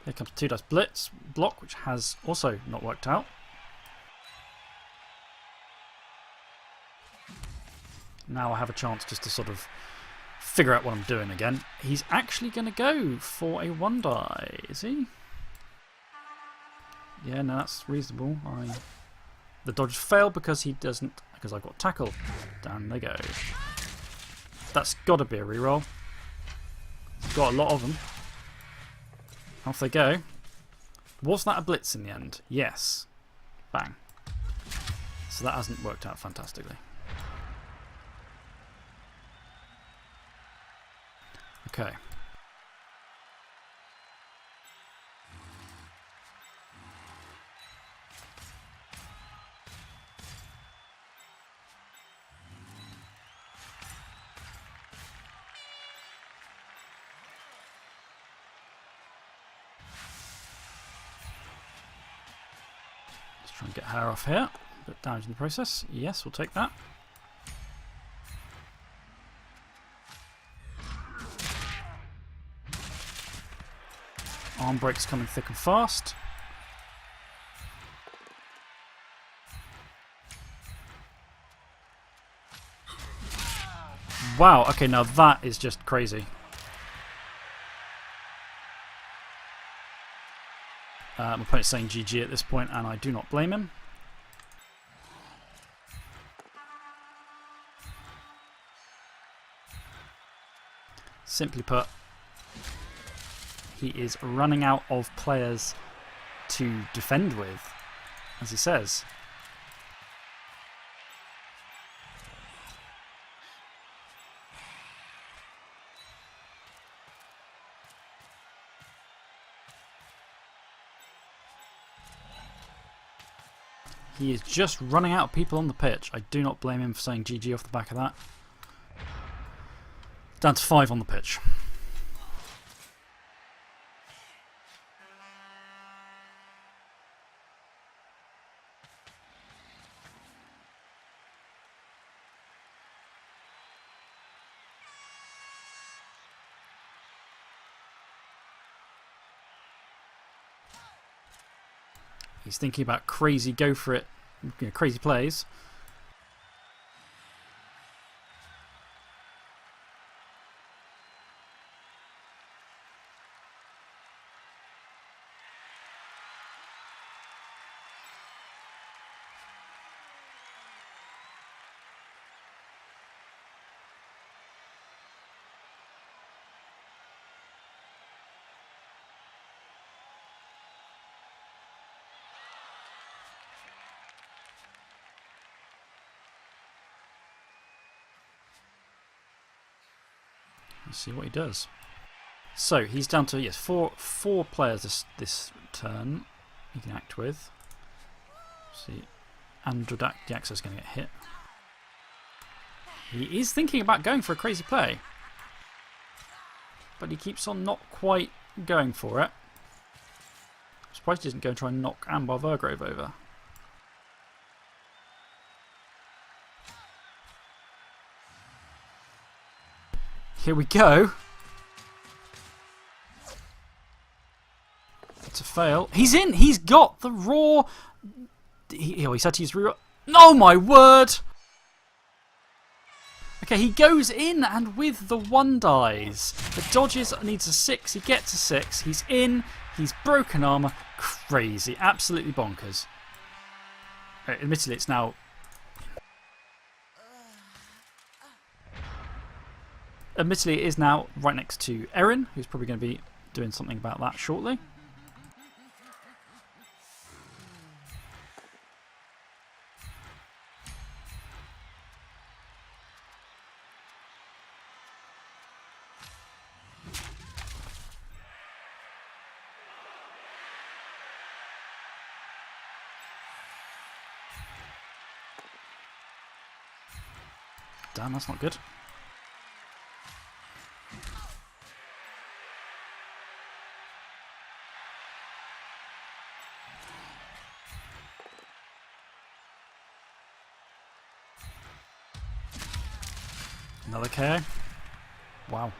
Here comes the 2 dice blitz block, which has also not worked out. Now I have a chance just to sort of figure out what I'm doing again. He's actually going to go for a 1 die, is he? Yeah, no, that's reasonable. The dodge failed because he doesn't, because I've got tackle. Down they go. That's got to be a reroll. Got a lot of them. Off they go. Was that a blitz in the end? Yes. Bang. So that hasn't worked out fantastically. Okay. Let's try and get her off here. A bit damage in the process. Yes, we'll take that. Arm breaks coming thick and fast. Wow, okay, now that is just crazy. My opponent's saying GG at this point, and I do not blame him. Simply put, he is running out of players to defend with, as he says. He is just running out of people on the pitch. I do not blame him for saying GG off the back of that. Down to 5 on the pitch. He's thinking about crazy, go for it, crazy plays. Let's see what he does. So he's down to, yes, four players this turn he can act with. See, Androdax is going to get hit. He is thinking about going for a crazy play, but he keeps on not quite going for it. I'm surprised he doesn't go and try and knock Ambar Vergrove over. Here we go. It's a fail. He's in. He's got the raw. He's had to use reroll. Oh my word! Okay, he goes in and with the 1 dies. The dodges needs a 6. He gets a 6. He's in. He's broken armour. Crazy. Absolutely bonkers. Admittedly, it's now... Admittedly, it is now right next to Erin, who's probably going to be doing something about that shortly. Damn, that's not good. Another KO. Wow.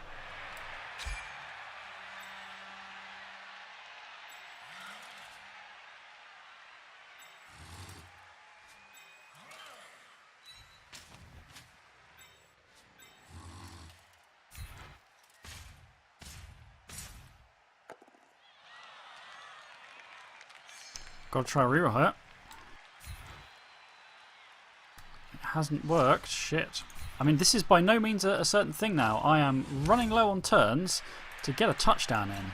Gotta try a reroll here. It hasn't worked. Shit. I mean, this is by no means a certain thing now. I am running low on turns to get a touchdown in.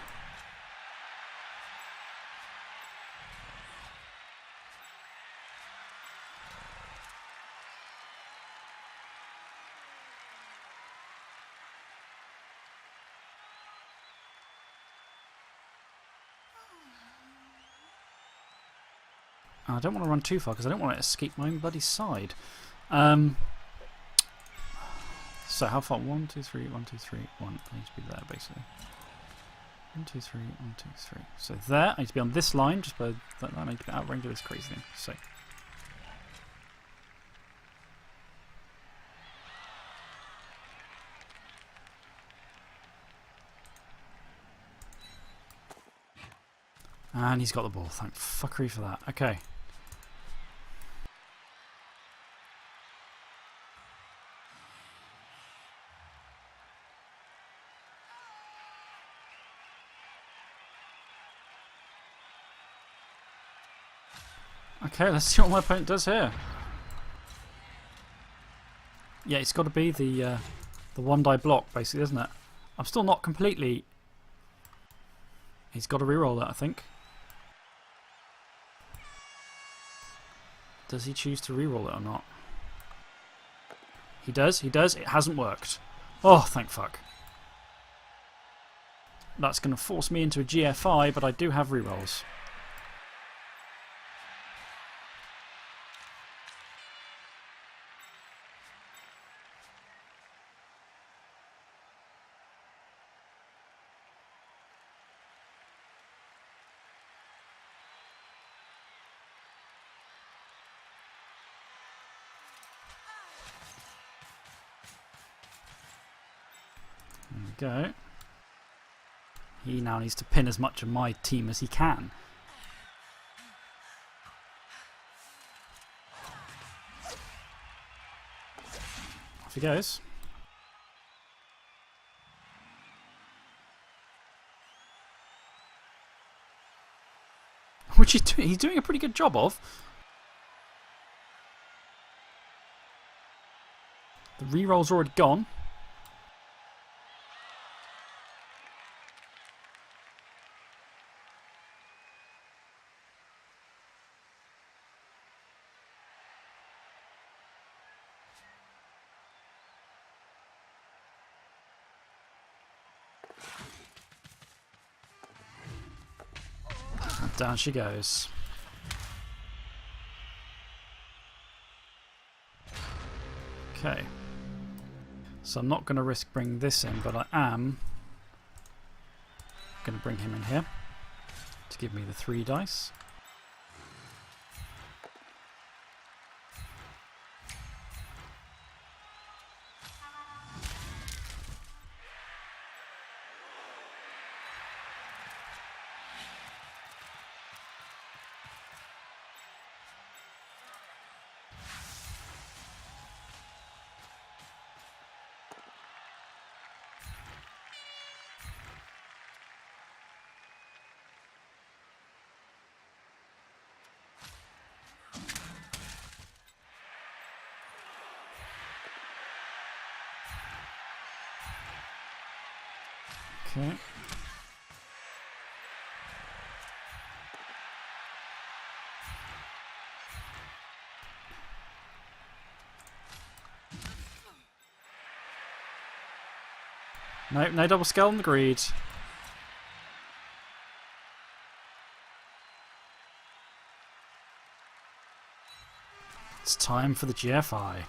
I don't want to run too far because I don't want to escape my own bloody side. So how far? 1, 2, 3, 1, 2, 3, 1. I need to be there basically. 1, 2, 3, 1, 2, 3. So there, I need to be on this line just by that. I need to be out of range of this crazy thing. So. And he's got the ball. Thank fuckery for that. Okay. Okay, let's see what my opponent does here. Yeah, it's got to be the 1 die block, basically, isn't it? I'm still not completely... He's got to reroll that, I think. Does he choose to reroll it or not? He does, he does. It hasn't worked. Oh, thank fuck. That's going to force me into a GFI, but I do have rerolls. There we go. He now needs to pin as much of my team as he can. Off he goes. Which he's doing a pretty good job of. The reroll's already gone. And down she goes. Okay. So I'm not going to risk bringing this in, but I am going to bring him in here to give me the 3 dice. Okay. Nope, no double skull on the greed. It's time for the GFI.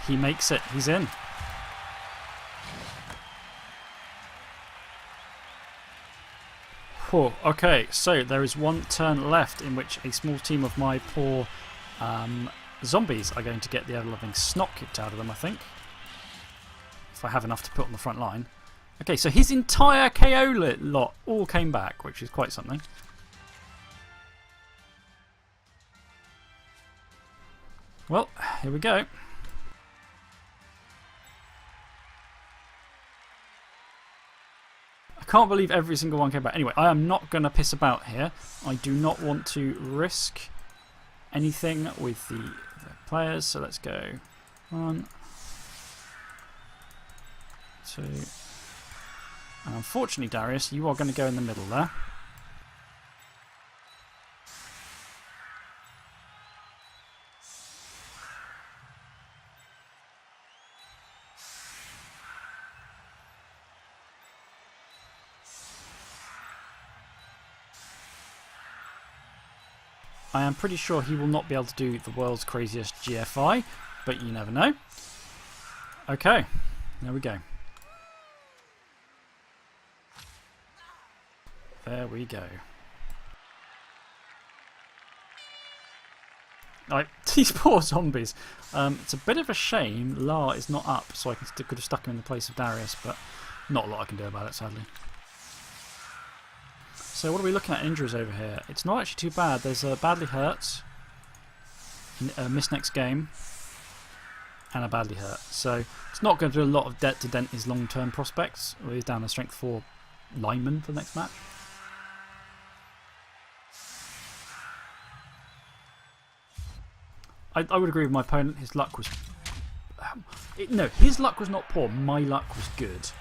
He makes it. He's in. Whew, okay, so there is one turn left in which a small team of my poor zombies are going to get the ever-loving snot kicked out of them, I think. If I have enough to put on the front line. Okay, so his entire KO lot all came back, which is quite something. Well, here we go. I can't believe every single one came back. Anyway, I am not going to piss about here. I do not want to risk anything with the players. So let's go 1, 2. And unfortunately, Darius, you are going to go in the middle there. I am pretty sure he will not be able to do the world's craziest GFI, but you never know. Okay, there we go. There we go. Right, these poor zombies. It's a bit of a shame Lhar is not up, so I could have stuck him in the place of Darius, but not a lot I can do about it, sadly. So what are we looking at injuries over here? It's not actually too bad. There's a badly hurt, a miss next game, and a badly hurt. So it's not going to do a lot of to dent his long-term prospects. Well, he's down a strength 4 lineman for the next match. I would agree with my opponent. His luck was... no, his luck was not poor. My luck was good.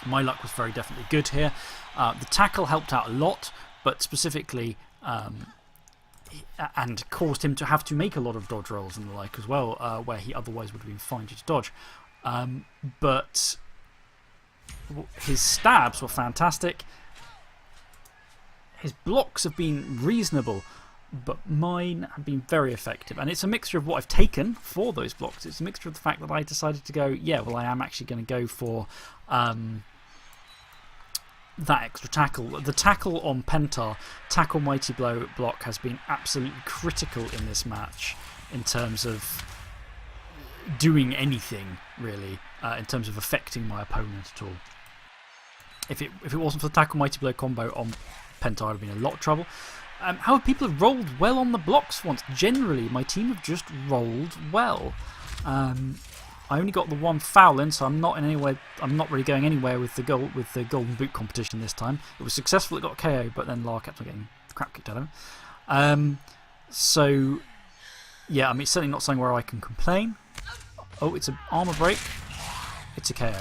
My luck was very definitely good here. The tackle helped out a lot, but specifically, and caused him to have to make a lot of dodge rolls and the like as well, where he otherwise would have been fine to dodge. But his stabs were fantastic. His blocks have been reasonable, but mine have been very effective. And it's a mixture of what I've taken for those blocks. It's a mixture of the fact that I decided to go, yeah, well, I am actually going to go for that extra tackle. The tackle on Pentar, tackle Mighty Blow block, has been absolutely critical in this match in terms of doing anything, really, in terms of affecting my opponent at all. If it wasn't for the tackle Mighty Blow combo on Pentar, I'd have been in a lot of trouble. However, people have rolled well on the blocks once. Generally, my team have just rolled well. I only got the one foul in, so I'm not really going anywhere with the golden boot competition this time. It was successful; it got KO, but then Lhar kept on getting the crap kicked out of him. So yeah, I mean, it's certainly not something where I can complain. Oh, it's an armor break. It's a KO.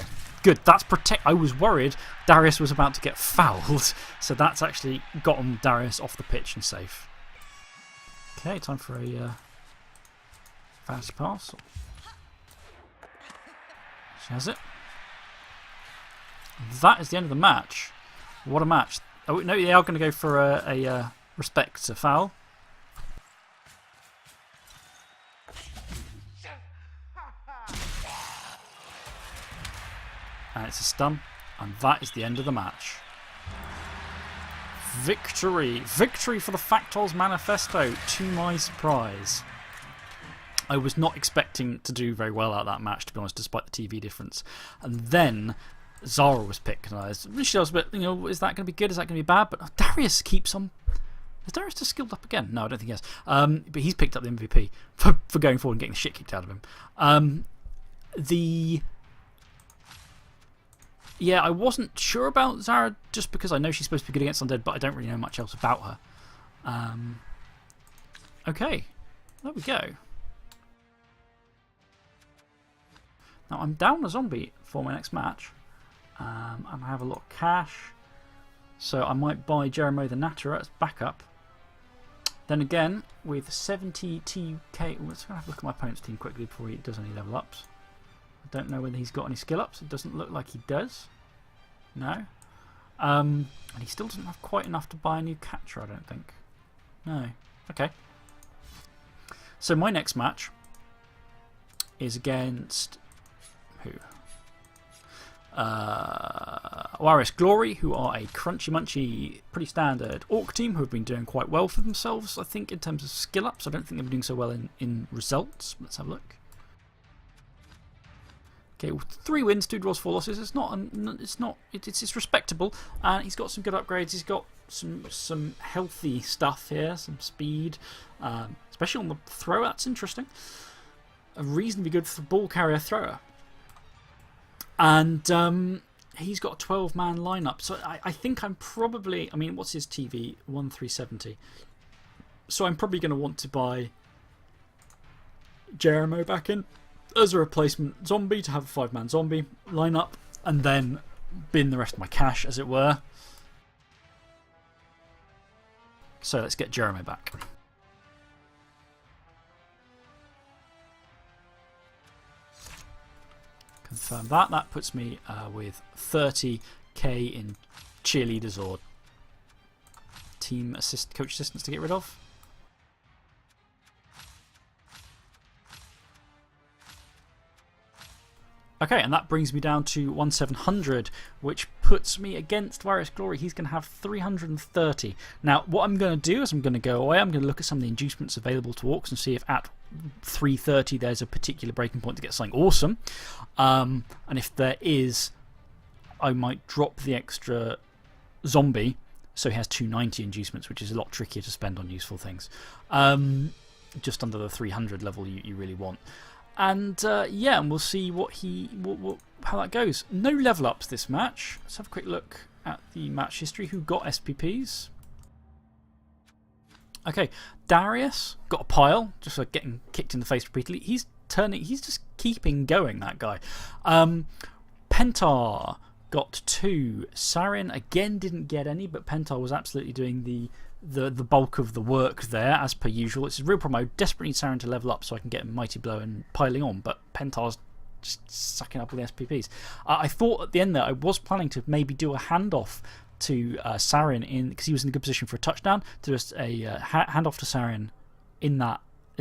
Good. That's protect. I was worried Darius was about to get fouled, so that's actually gotten Darius off the pitch and safe. Okay, time for a fast pass. She has it. That is the end of the match. What a match. Oh, no, they are going to go for a respect to foul. And it's a stun. And that is the end of the match. Victory. Victory for the Factols Manifesto, to my surprise. I was not expecting to do very well out of that match, to be honest, despite the TV difference. And then Zara was picked, and I was a bit, is that going to be good? Is that going to be bad? But Darius keeps on. Is Darius just skilled up again? No, I don't think he has. But he's picked up the MVP for going forward and getting the shit kicked out of him. Yeah, I wasn't sure about Zara just because I know she's supposed to be good against Undead, but I don't really know much else about her. Okay, there we go. Now I'm down a zombie for my next match. And I have a lot of cash. So I might buy Jeremo the Natterer as backup. Then again, with 70 TK... Let's have a look at my opponent's team quickly before he does any level ups. I don't know whether he's got any skill ups. It doesn't look like he does. No. And he still doesn't have quite enough to buy a new catcher, I don't think. No. Okay. So my next match is against... who? Warriors Glory, who are a crunchy munchy, pretty standard Orc team who have been doing quite well for themselves, I think, in terms of skill ups. I don't think they've been doing so well in results. Let's have a look. Okay, 3 wins, 2 draws, 4 losses. It's respectable. And he's got some good upgrades. He's got some healthy stuff here, some speed, especially on the thrower. That's interesting. A reasonably good ball carrier thrower. And he's got a 12-man lineup. So I think I'm probably... I mean, what's his TV? 1370. So I'm probably going to want to buy Jeremo back in as a replacement zombie to have a 5-man zombie lineup. And then bin the rest of my cash, as it were. So let's get Jeremo back. Confirm that. That puts me with 30k in cheerleaders or team coach assistants to get rid of. Okay, and that brings me down to 1700, which puts me against Warriors Glory. He's going to have 330. Now, what I'm going to do is I'm going to go away. I'm going to look at some of the inducements available to Orcs and see if at 330 there's a particular breaking point to get something awesome. And if there is, I might drop the extra zombie so he has 290 inducements, which is a lot trickier to spend on useful things. Just under the 300 level you really want. And yeah, and we'll see how that goes. No level ups this match. Let's have a quick look at the match history. Who got SPPs? Okay, Darius got a pile, just for getting kicked in the face repeatedly. He's just keeping going, that guy. Pentar got 2. Sarin again didn't get any, but Pentar was absolutely doing the bulk of the work there, as per usual. It's a real problem. I desperately need Sarin to level up so I can get Mighty Blow and piling on, but Pentar's just sucking up all the SPPs. I thought at the end there I was planning to maybe do a handoff to Sarin because he was in a good position for a touchdown, to just a handoff to Sarin in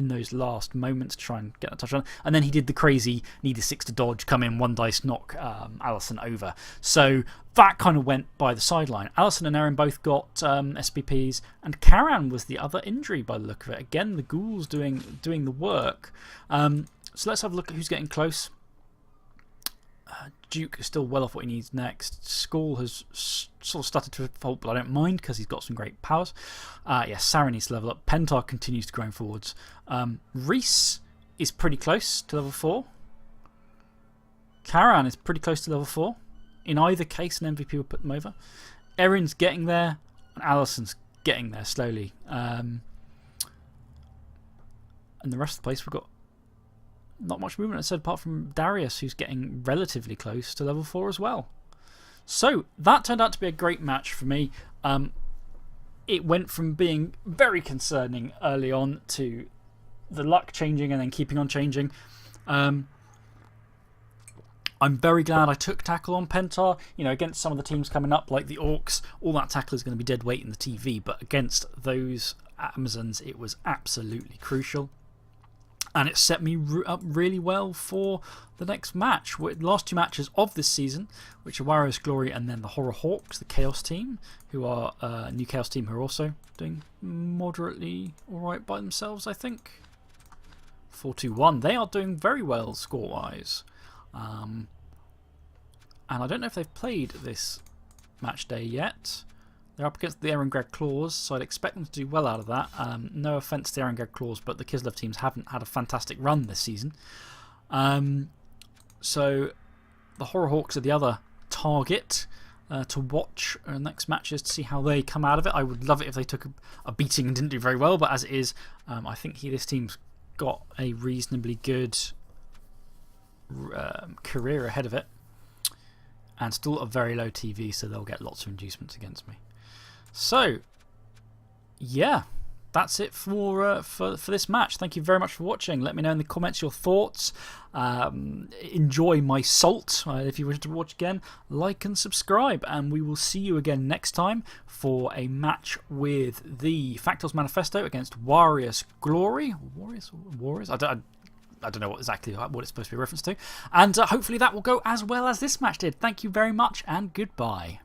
those last moments to try and get that touchdown. And then he did the crazy, need a 6 to dodge, come in, 1 dice, knock Allison over. So that kind of went by the sideline. Allison and Erin both got SPPs, and Karan was the other injury by the look of it. Again, the ghouls doing the work. So let's have a look at who's getting close. Duke is still well off what he needs next. Skull has sort of started to fault, but I don't mind because he's got some great powers. Yeah, Sarin needs to level up. Pentar continues to grow forwards. Reese is pretty close to level 4. Karan is pretty close to level 4. In either case, an MVP will put them over. Erin's getting there, and Allison's getting there slowly. And the rest of the place, we've got not much movement, I said, apart from Darius, who's getting relatively close to level 4 as well. So that turned out to be a great match for me. It went from being very concerning early on to the luck changing and then keeping on changing. I'm very glad I took tackle on Pentar. You know, against some of the teams coming up, like the Orcs, all that tackle is going to be dead weight in the TV, but against those Amazons, it was absolutely crucial. And it set me up really well for the next match. The last 2 matches of this season, which are Warriors Glory and then the Horror Hawks, the Chaos team, who are a new Chaos team who are also doing moderately alright by themselves, I think. 4-2-1. They are doing very well score-wise. And I don't know if they've played this match day yet. They're up against the Erengred Claws, so I'd expect them to do well out of that. No offence to the Erengred Claws, but the Kislev teams haven't had a fantastic run this season. So the Horror Hawks are the other target to watch in the next matches to see how they come out of it. I would love it if they took a beating and didn't do very well, but as it is, I think this team's got a reasonably good career ahead of it. and still a very low TV, so they'll get lots of inducements against me. So, yeah, that's it for this match. Thank you very much for watching. Let me know in the comments your thoughts. Enjoy my salt. If you wish to watch again, like and subscribe, and we will see you again next time for a match with the Factors Manifesto against Warriors Glory. Warriors? I don't know exactly what it's supposed to be a reference to. And hopefully that will go as well as this match did. Thank you very much, and goodbye.